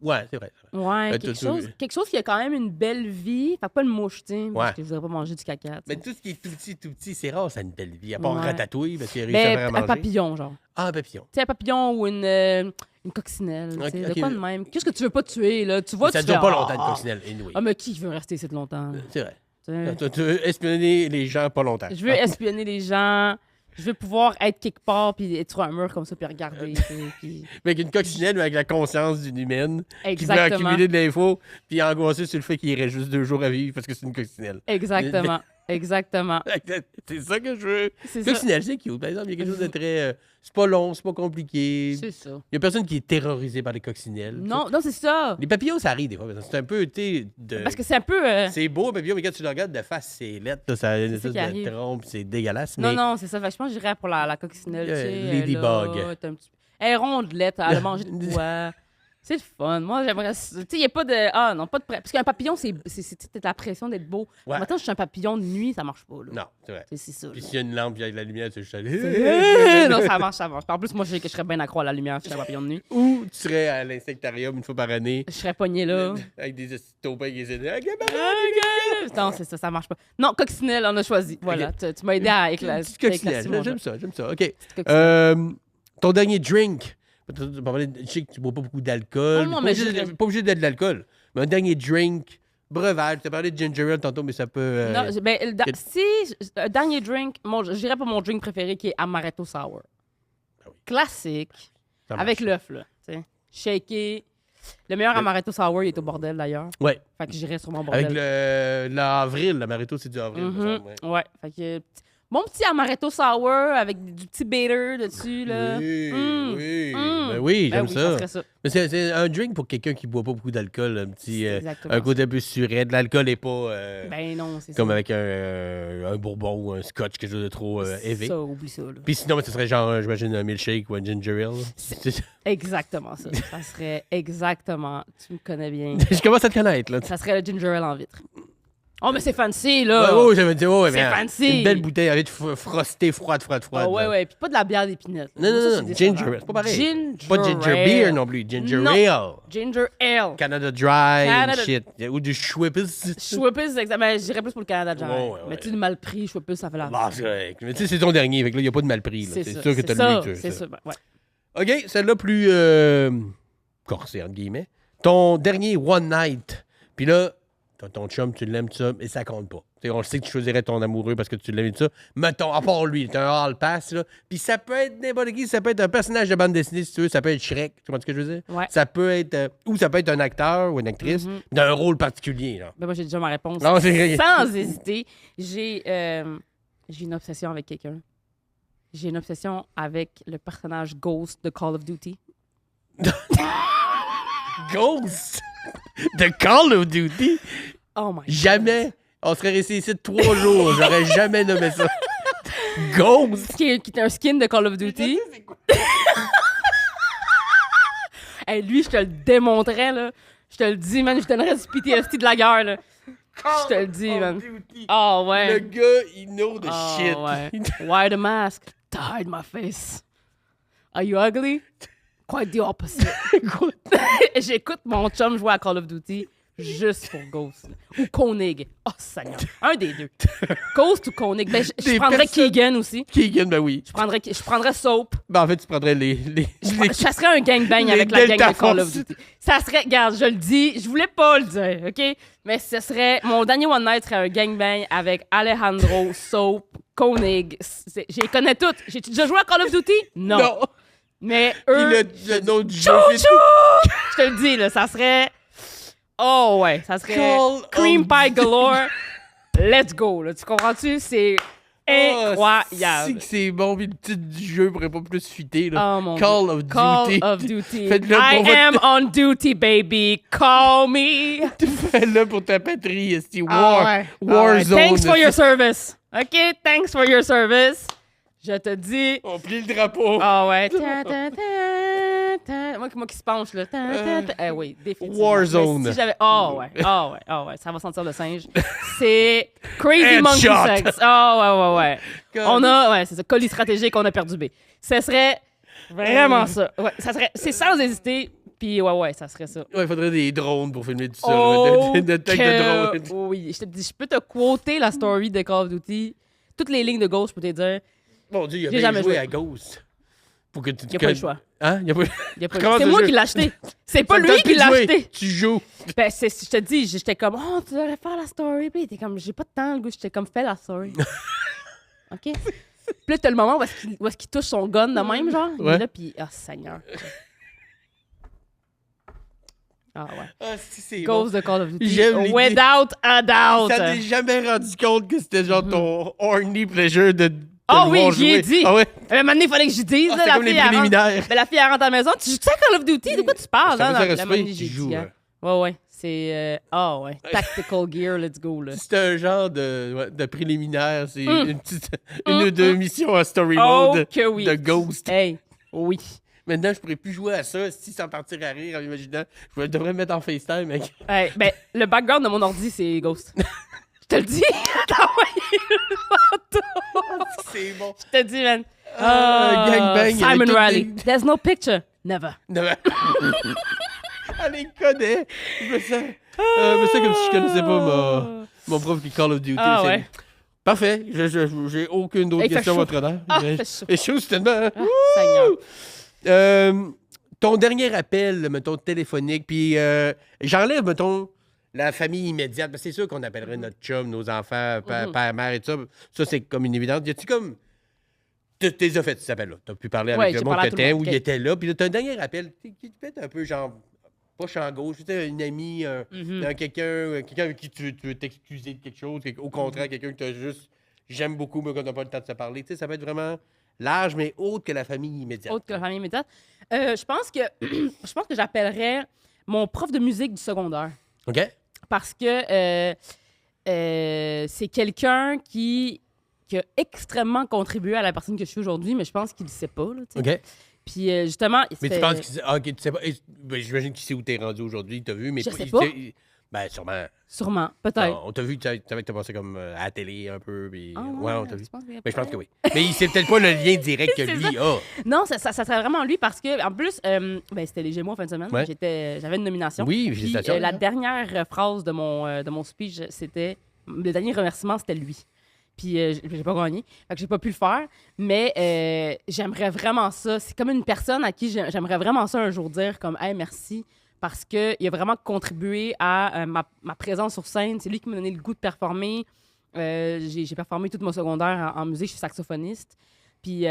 ouais, c'est vrai. Ouais, tu- quelque chose qui a quand même une belle vie. Fait que pas une mouche, tu sais. Ouais. Parce que je voudrais pas manger du caca. tu sais. Mais tout ce qui est tout petit, c'est rare, ça a une belle vie. À part Ouais. Ratatouille, parce qu'il a réussi à faire à Un manger. papillon, genre. Ah, un papillon. Tu sais, un papillon ou une coccinelle. tu sais, Ok, de quoi de même? Qu'est-ce que tu veux pas tuer, là? Tu vois, Ça tu dure fais, pas ah, longtemps, une coccinelle, anyway. Ah, mais qui veut rester ici de longtemps? C'est vrai. Tu sais? Tu veux espionner les gens pas longtemps. Je veux espionner les gens. Je veux pouvoir être quelque part puis être sur un mur comme ça puis regarder. tu sais, puis- Avec une coccinelle, mais avec la conscience d'une humaine, qui veut Exactement. accumuler de l'info, puis angoissé sur le fait qu'il irait juste 2 jours à vivre parce que c'est une coccinelle. Exactement. Exactement. C'est ça que je veux. C'est ça. Coccinelle, c'est cute. Par exemple, il y a quelque chose de très... c'est pas long, c'est pas compliqué. C'est ça. Il y a personne qui est terrorisé par les coccinelles. Non, non, c'est ça. Les papillons, ça arrive des fois. C'est un peu, tu sais, Parce que c'est un peu. C'est beau, un papillon, mais quand tu le regardes de face, c'est lettre, là, ça a une ça espèce qui de arrive. trompe, c'est dégueulasse. Non, mais... non, c'est ça. Fait que je pense que j'irais pour la coccinelle. tu sais, Ladybug. là, t'as un petit- Elle est rondelette, elle a mangé de quoi. C'est le fun. Moi, j'aimerais. Tu sais, il n'y a pas de. Ah, non, pas de. Parce qu'un papillon, c'est la pression d'être beau. Ouais. Maintenant, je suis un papillon de nuit, ça marche pas. Là. Non, c'est vrai. C'est ça. Puis là. s'il y a une lampe, il y a de la lumière, tu es juste allé. Non, ça marche, ça marche. En plus, moi, je sais que je serais bien accro à la lumière si j'étais un papillon de nuit. Ou tu serais à l'insectarium une fois par année, Je serais pogné là. avec des taupins qui essaient de... Ah, gamin! Non, c'est ça, ça marche pas. Non, coccinelle, on a choisi. Voilà, tu m'as aidé à Une éclaircir. petite coccinelle, j'aime ça, j'aime ça. OK. coccinelle. Ton dernier drink. Je sais que tu bois pas beaucoup d'alcool. Non, Pas mais obligé- pas obligé d'être de l'alcool. Mais un dernier drink, breuvage. Tu as parlé de ginger ale tantôt, mais ça peut... Non, ben, un dernier drink, je dirais pas mon drink préféré qui est Amaretto Sour. Ah oui. Classique, ça marche. avec l'œuf, là. tu sais. Shaké. Le meilleur Amaretto Sour, il est au bordel d'ailleurs. Ouais. Fait que j'irais sur mon Avec bordel. l'avril, l'amaretto, c'est du avril. me Mhm. semble, ouais. Ouais. Fait que mon petit Amaretto Sour avec du petit bitter dessus, là. Oui, Mm. oui. Mm. Ben oui, Ben j'aime oui, ça. serait ça. Mais c'est un drink pour quelqu'un qui boit pas beaucoup d'alcool, un petit C'est exactement un côté un peu suret. De l'alcool n'est pas Ben non, c'est comme ça. avec un bourbon ou un scotch, quelque chose de trop élevé. Ça, oublie ça, là. Puis sinon, ce serait genre, j'imagine, un milkshake ou un ginger ale. Exactement ça. Ça serait exactement. Tu me connais bien. Je commence à te connaître, là. Ça serait le ginger ale en vitre. Oh, mais c'est fancy, là! Ouais, j'avais dit, ouais, C'est mais, fancy. une belle bouteille avec frostée, froide. Ah ouais, là. ouais. Puis pas de la bière d'épinette. Non, Ça, c'est non, décevant. ginger ale, c'est pas pareil. Ginger Pas ginger ale. beer non plus, ginger Non. ale. Ginger ale. Canada Dry Canada- and shit. Ou du Schweppes. Schweppes, exactement. Je dirais plus pour le Canada Dry. Ouais, ouais, Mais ouais. tu sais, le mal pris, Schweppes, ça fait la Ah, c'est vrai. Mais tu sais, c'est ton dernier, fait que là, il n'y a pas de mal pris. là. C'est C'est ça, sûr que c'est t'as ça, le mieux. c'est ça. Ben, ouais. OK, celle-là plus corsée, entre guillemets. Ton dernier one night. Puis là, ton chum, tu l'aimes, tout ça, mais ça compte pas. T'sais, on le sait que tu choisirais ton amoureux parce que tu l'aimes, tout ça. Mettons, à part lui, t'as un hall pass, là. Puis ça peut être n'importe qui, ça peut être un personnage de bande dessinée, si tu veux. Ça peut être Shrek, tu vois ce que je veux dire? Ouais. Ça peut être... ou ça peut être un acteur ou une actrice d'un rôle particulier, là. Ben, moi, j'ai déjà ma réponse. Non, c'est... Sans hésiter, j'ai une obsession avec quelqu'un. J'ai une obsession avec le personnage Ghost de Call of Duty. Ghost de Call of Duty? Oh my God. Jamais. On serait resté ici 3 jours. J'aurais jamais nommé ça. Ghost? Qui est un skin de Call of Duty. Hey, lui, je te le démontrais, là. Je te le dis, man. Je te donnerais du PTSD de la guerre, là. Je te le dis, man. Oh, ouais. Le gars, il know the Oh, shit. ouais. Why the mask? To hide my face. Are you ugly? Quite the opposite. J'écoute mon chum jouer à Call of Duty juste pour Ghost. Là. Ou Koenig. Oh, Seigneur. Un des deux. Ghost ou Koenig. Ben, je prendrais Keegan aussi. Keegan, ben oui. Je prendrais Soap. Ben en fait, tu prendrais les Je chasserais un gangbang les avec la gang Delta de Call of Force. Duty. Ça serait, regarde, je le dis, je voulais pas le dire, OK? Mais ce serait, mon dernier One Night serait un gangbang avec Alejandro, Soap, Koenig. Je les connais toutes. J'ai-tu déjà joué à Call of Duty? Non. Mais Puis eux... le nom du jeu. Chouchou! Je te le dis, là, ça serait... Oh, ouais, ça serait Call Cream of Pie Galore. Let's go, là. Tu comprends-tu? C'est incroyable. C'est bon, puis le titre du jeu pourrait pas plus fitter. Là. Oh, mon Call Dieu. of Duty. Call of Duty. Faites-le I pour votre- am on duty, baby. Call me. Fais-le pour ta patrie, c'est Ah Warzone. Thanks for your service. OK, thanks for your service. Je te dis... On plie le drapeau. Ah ouais. Ta, ta, ta, ta. Moi qui se penche, là. Ta, ta, ta. Eh oui, définitivement. Warzone. Mais si j'avais... Oh ouais. Ça va sentir le singe. C'est Crazy Monkey Headshot. Sex. Oh ouais. Comme- On a... Ouais, c'est ça. Colis stratégique, on a perdu B. Ce serait vraiment ça. Ouais, ça serait... C'est sans hésiter. Puis ouais, ça serait ça. Ouais, il faudrait des drones pour filmer tout ça. Oh, de tech de drone. oui. Je te dis, je peux te quoter la story de Call of Duty. Toutes les lignes de gauche, je peux te dire. Mon Dieu, il a J'ai bien jamais joué joué. à Ghost. Pour que tu Il n'y a pas le choix. Hein? Il y a pas... Y a pas le- Comment C'est ça, moi je- qui l'ai acheté. C'est pas Ça me lui tente qui plus de l'a jouer. acheté. Tu joues. Ben, je te dis, j'étais comme, oh, tu devrais faire la story. Puis il était comme, j'ai pas de temps, le gars. J'étais comme, fais la story. OK? Puis là, t'as le moment où est-ce qu'il touche son gun de même, genre. Il Ouais. est là, puis, oh, Seigneur. Ah ouais. Ah, c'est bon. Ghost de Call of Duty. J'aime les- Without a doubt. Ça t'es jamais rendu compte que c'était genre ton horny pleasure de Ah le oui, voir j'y ai jouer? dit. Ah ouais? À un moment donné, il fallait que je dise. Ah, là, c'était comme les elle rentre- préliminaires. Ben, la fille, elle rentre à la maison. Tu joues ça Call of Duty? De quoi tu parles? Ça hein, faisait dans- la respect, manée, tu j'ai joues, dit, hein. Ouais. C'est... Ah ouais. Tactical gear, let's go, là. C'est un genre de préliminaire. C'est une petite... Mm. Une ou deux missions en story Oh mode que oui. de Ghost. Hey, oui. Maintenant, je pourrais plus jouer à ça si sans partir à rire en imaginant. Je devrais me mettre en FaceTime, mec. Hey, ben, le background de mon ordi, c'est Ghost. Je te le dis. T'as envoyé le photo. C'est bon. Je te dis, man. Gangbang, il y avait Simon toutes Riley. les- There's no picture. Never. Non, mais- Elle les connaît. Je me sens comme si je connaissais pas mon prof qui Call of Duty. Ah C'est- ouais. Parfait. J'ai aucune autre Il fait question à chaud. votre honneur. Ah, Mais- fait chaud. Et chaud, c'est tellement... hein? Ah, Seigneur. Ton dernier appel, mettons, téléphonique, puis j'enlève, mettons, la famille immédiate, parce que c'est sûr qu'on appellerait notre chum, nos enfants, père, mère et tout ça. Ça, c'est comme une évidence. Y a-tu comme... Tu t'es fait cet appel-là. T'as pu parler Ouais, avec le j'ai monde parlé à que tout le t'aimes, monde. où Ok. il était là, puis là, t'as un dernier appel qui te fait un peu genre... Pas champ gauche, c'était une amie, quelqu'un avec qui tu veux t'excuser de quelque chose, au contraire, quelqu'un que t'as juste... J'aime beaucoup, mais qu'on n'a pas le temps de se parler. Tu sais, ça peut être vraiment large, mais autre que la famille immédiate. Autre que la famille immédiate. Je pense que j'appellerais mon prof de musique du secondaire. OK? Parce que c'est quelqu'un qui a extrêmement contribué à la personne que je suis aujourd'hui, mais je pense qu'il ne le sait pas. Là, tu sais. OK. Puis justement... Mais tu penses qu'il OK, tu sais pas... Ben, j'imagine qu'il sait où t'es rendu aujourd'hui, t'as vu, mais... Je sais pas. Ben, sûrement. Sûrement, peut-être. On t'a vu, tu savais que t'as passé comme à la télé un peu, puis... Ah, ouais, on t'a vu. tu penses qu'il y a Mais je pense peut-être? que oui. Mais c'est peut-être pas le lien direct que C'est lui a. Non, ça serait vraiment lui parce que, en plus, ben, c'était les Gémeaux en fin de semaine. Ouais. J'avais une nomination. Oui, Puis, félicitations. la dernière phrase de mon speech, c'était... Le dernier remerciement, c'était lui. Puis j'ai pas gagné. Fait que j'ai pas pu le faire. Mais j'aimerais vraiment ça. C'est comme une personne à qui j'aimerais vraiment ça un jour dire comme « Hey, merci ». Parce qu'il a vraiment contribué à ma présence sur scène. C'est lui qui m'a donné le goût de performer. J'ai performé tout mon secondaire en musique. Je suis saxophoniste. Puis il y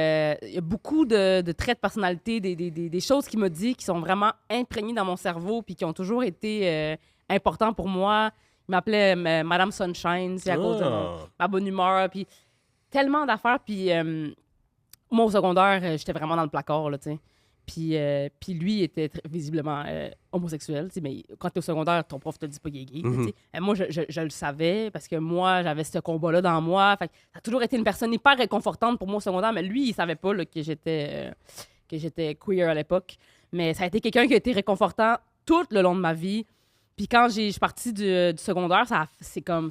a beaucoup de traits de personnalité, des choses qu'il m'a dit qui sont vraiment imprégnées dans mon cerveau puis qui ont toujours été importants pour moi. Il m'appelait Madame Sunshine, c'est à cause de ma bonne humeur. Puis tellement d'affaires. Puis Moi, au secondaire, j'étais vraiment dans le placard, là, tu sais. Puis lui était visiblement homosexuel, tu sais, mais quand t'es au secondaire, ton prof te dit pas qu'il est gay. Tu sais. Moi, je le savais parce que moi, j'avais ce combat-là dans moi. Fait que ça a toujours été une personne hyper réconfortante pour moi au secondaire, mais lui, il savait pas là, que j'étais queer à l'époque. Mais ça a été quelqu'un qui a été réconfortant tout le long de ma vie. Puis quand je suis partie du secondaire, ça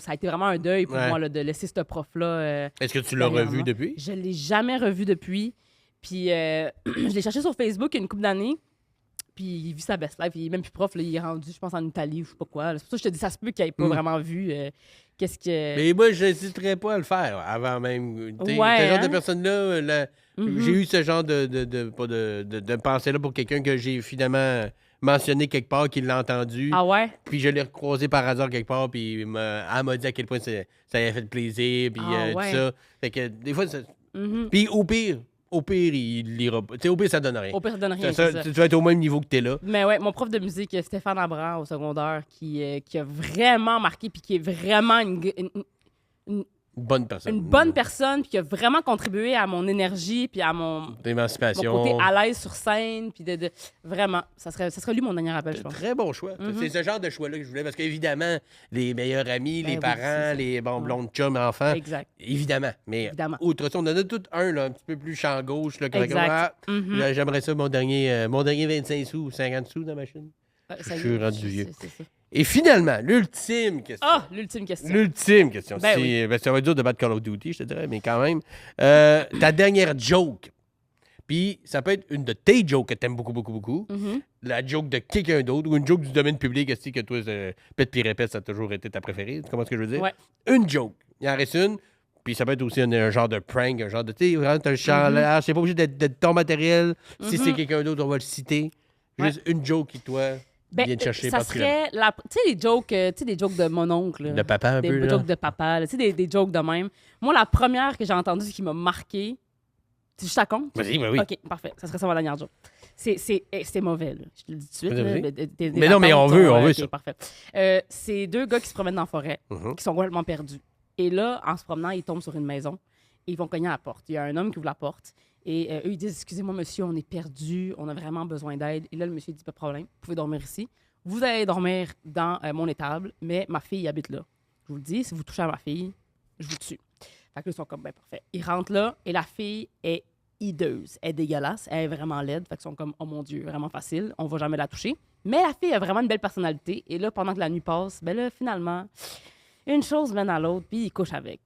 a été vraiment un deuil pour moi là, de laisser ce prof-là. Est-ce que tu l'as revu depuis? Je l'ai jamais revu depuis. Puis je l'ai cherché sur Facebook il y a une couple d'années. Puis il vit sa best life. Il est même plus prof. Là, il est rendu, je pense, en Italie ou je sais pas quoi. C'est pour ça que je te dis, ça se peut qu'il n'ait pas vraiment vu qu'est-ce que... Mais moi, je n'hésiterais pas à le faire avant même. Ce Ouais, genre de hein? personne-là, j'ai eu ce genre de pensée-là pour quelqu'un que j'ai finalement mentionné quelque part, qui l'a entendu. Ah ouais? Puis je l'ai recroisé par hasard quelque part, puis elle m'a dit à quel point ça avait fait plaisir, puis ouais. tout ça. Fait que des fois, puis au pire, il lira pas. Tu sais, au pire, ça donne rien. Au pire, ça donne rien. Ça, c'est ça. tu vas être au même niveau que t'es là. Mais ouais, mon prof de musique, Stéphane Abran, au secondaire, qui a vraiment marqué, puis qui est vraiment une Bonne personne. une bonne personne, puis qui a vraiment contribué à mon énergie, puis à mon D'émancipation. côté à l'aise sur scène, puis vraiment, ça serait lui mon dernier appel, je pense. Très bon choix. C'est ce genre de choix-là que je voulais, parce qu'évidemment, les meilleurs amis, les oui, parents, c'est ça. les blondes chums, enfants, Exact. évidemment. Mais Évidemment. outre ça, on en a tout un, là, un petit peu plus champ gauche. Là, Exact. là, j'aimerais ça, mon dernier 25 sous, 50 sous dans la machine. Ça Je y est, suis rendu vieux. c'est ça. Et finalement, l'ultime question. Ah, l'ultime question. L'ultime question. Ben oui. Ça va être dur de battre Call of Duty, je te dirais, mais quand même. Ta dernière joke. Puis ça peut être une de tes jokes que t'aimes beaucoup, beaucoup, beaucoup. La joke de quelqu'un d'autre ou une joke du domaine public, est-ce que toi, pète puis répète, ça a toujours été ta préférée? Tu comprends ce que je veux dire? Ouais. Une joke. Il en reste une. Puis ça peut être aussi un genre de prank, un genre de, tu sais, vraiment, t'as un chandail. C'est pas obligé d'être ton matériel. Si c'est quelqu'un d'autre, on va le citer. Juste une joke qui, toi, vient te chercher. ça serait tu sais, des jokes de mon oncle. là. De papa un peu, Des là. jokes de papa, là. Tu sais, des jokes de même. Moi, la première que j'ai entendue qui m'a marqué, tu je compte? Vas-y, oui. OK, parfait. Ça serait ça ma dernière joke. C'est mauvais, là. Je te le dis tout de suite. Vas-y, là. vas-y. Mais non, mais on veut OK, ça. Parfait. C'est deux gars qui se promènent dans la forêt, qui sont complètement perdus. Et là, en se promenant, ils tombent sur une maison et ils vont cogner à la porte. Il y a un homme qui ouvre la porte et eux, ils disent « Excusez-moi, monsieur, on est perdus, on a vraiment besoin d'aide. » Et là, le monsieur dit « Pas de problème, vous pouvez dormir ici. Vous allez dormir dans mon étable, mais ma fille habite là. Je vous le dis, si vous touchez à ma fille, je vous tue. » Fait que là, ils sont comme « Ben parfait. » Ils rentrent là et la fille est hideuse. Elle est dégueulasse, elle est vraiment laide. Fait qu'ils sont comme « Oh mon Dieu, vraiment facile, on va jamais la toucher. » Mais la fille a vraiment une belle personnalité. Et là, pendant que la nuit passe, ben là, finalement, une chose mène à l'autre, puis ils couchent avec.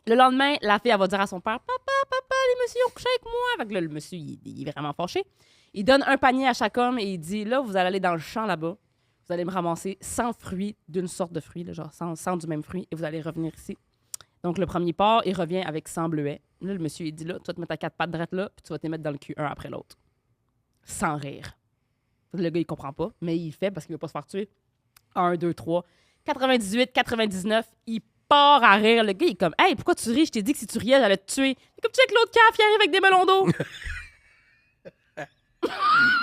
Le lendemain, la fille, elle va dire à son père « Papa, les messieurs ont couché avec moi. » Fait que là, le monsieur, il est vraiment fâché. Il donne un panier à chaque homme et il dit « Là, vous allez aller dans le champ là-bas. Vous allez me ramasser 100 fruits d'une sorte de fruit, là, genre 100 du même fruit, et vous allez revenir ici. » Donc, le premier part, il revient avec 100 bleuets. Là, le monsieur, il dit « Là, tu vas te mettre à 4 pattes drettes là, puis tu vas te mettre dans le cul un après l'autre. » Sans rire. Le gars, il comprend pas, mais il fait parce qu'il veut pas se faire tuer. 1, 2, 3. 98, 99, il part à rire. Le gars, il est comme « Hey, pourquoi tu ris? Je t'ai dit que si tu riais, j'allais te tuer. » Comme tu sais que l'autre caf, il arrive avec des melons d'eau. Oui.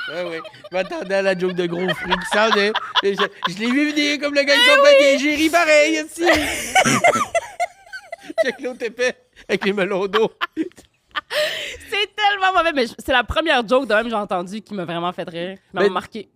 Je m'attendais à la joke de gros fruits qui sort de... Je l'ai vu venir comme le gars de compagnie. J'ai ri pareil, ici. Check l'autre épais avec les melons d'eau. C'est tellement mauvais, mais c'est la première joke de même que j'ai entendue qui m'a vraiment fait rire, qui m'a marqué.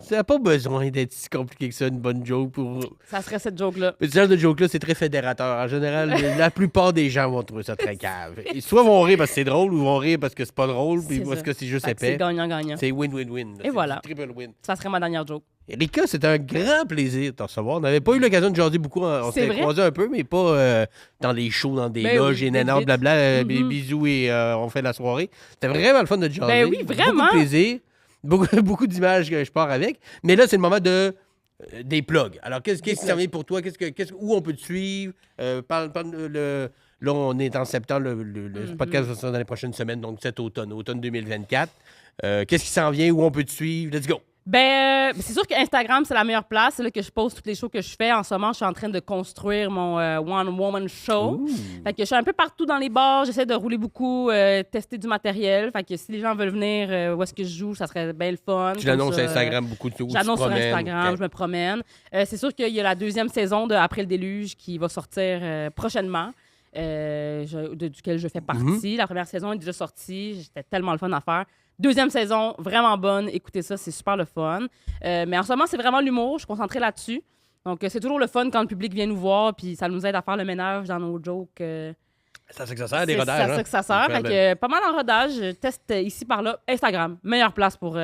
Ça n'a pas besoin d'être si compliqué que ça, une bonne joke pour... Ça serait cette joke-là. Mais ce genre de joke-là, c'est très fédérateur. En général, la plupart des gens vont trouver ça très cave. Et soit vont rire parce que c'est drôle, ou vont rire parce que c'est pas drôle, puis parce que c'est juste épais. C'est gagnant-gagnant. C'est win-win-win. Et voilà. Triple win. Ça serait ma dernière joke. Rika, c'était un grand plaisir de te recevoir. On n'avait pas eu l'occasion de jaser beaucoup. On s'était croisés un peu, mais pas dans des shows, dans des loges, et nanas, blabla, bisous et on fait la soirée. C'était vraiment le fun de te jaser. Ben oui, vraiment. Beaucoup de plaisir. Beaucoup d'images que je pars avec. Mais là, c'est le moment des plugs. Alors, qu'est-ce qui s'en vient pour toi? Où on peut te suivre? Là, on est en septembre. Le podcast va sortir dans les prochaines semaines, donc cet automne 2024. Qu'est-ce qui s'en vient? Où on peut te suivre? Let's go! C'est sûr que Instagram, c'est la meilleure place. C'est là que je poste toutes les shows que je fais. En ce moment, je suis en train de construire mon one-woman show. Fait que je suis un peu partout dans les bars. J'essaie de rouler beaucoup, tester du matériel. Fait que si les gens veulent venir où est-ce que je joue, ça serait bien le fun. Tu l'annonces sur Instagram beaucoup de choses. J'annonce sur Instagram, je me promène. C'est sûr qu'il y a la deuxième saison de Après le déluge qui va sortir prochainement. duquel je fais partie. La première saison est déjà sortie. J'étais tellement le fun à faire. Deuxième saison, vraiment bonne. Écoutez ça, c'est super le fun. Mais en ce moment, c'est vraiment l'humour. Je suis concentrée là-dessus. Donc, c'est toujours le fun quand le public vient nous voir, puis ça nous aide à faire le ménage dans nos jokes. C'est à ça que ça sert, des rodages. C'est à ça que ça sert. Fait que, pas mal en rodage. Je teste ici par là. Instagram, meilleure place pour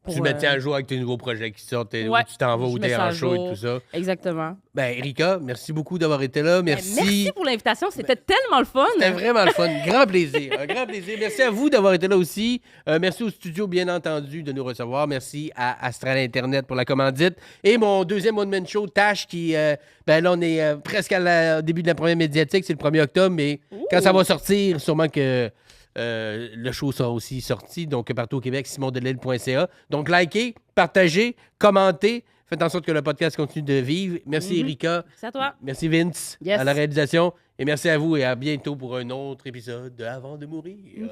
tu te mets à jour avec tes nouveaux projets qui sortent, où tu t'en vas, où t'es en show et tout ça. Exactement. Ben, Erika, merci beaucoup d'avoir été là. Merci. Merci pour l'invitation. C'était tellement le fun. C'était vraiment le fun. Grand plaisir. Un grand plaisir. Merci à vous d'avoir été là aussi. Merci au studio, bien entendu, de nous recevoir. Merci à Astral Internet pour la commandite. Et mon deuxième one-man show, Tash, qui, là, on est presque au début de la première médiatique. C'est le 1er octobre, mais quand ça va sortir, sûrement que le show sera aussi sorti. Donc, partout au Québec, simondelille.ca. Donc, likez, partagez, commentez. Faites en sorte que le podcast continue de vivre. Merci, Erika. C'est à toi. Merci, Vince, à la réalisation. Et merci à vous et à bientôt pour un autre épisode de Avant de mourir.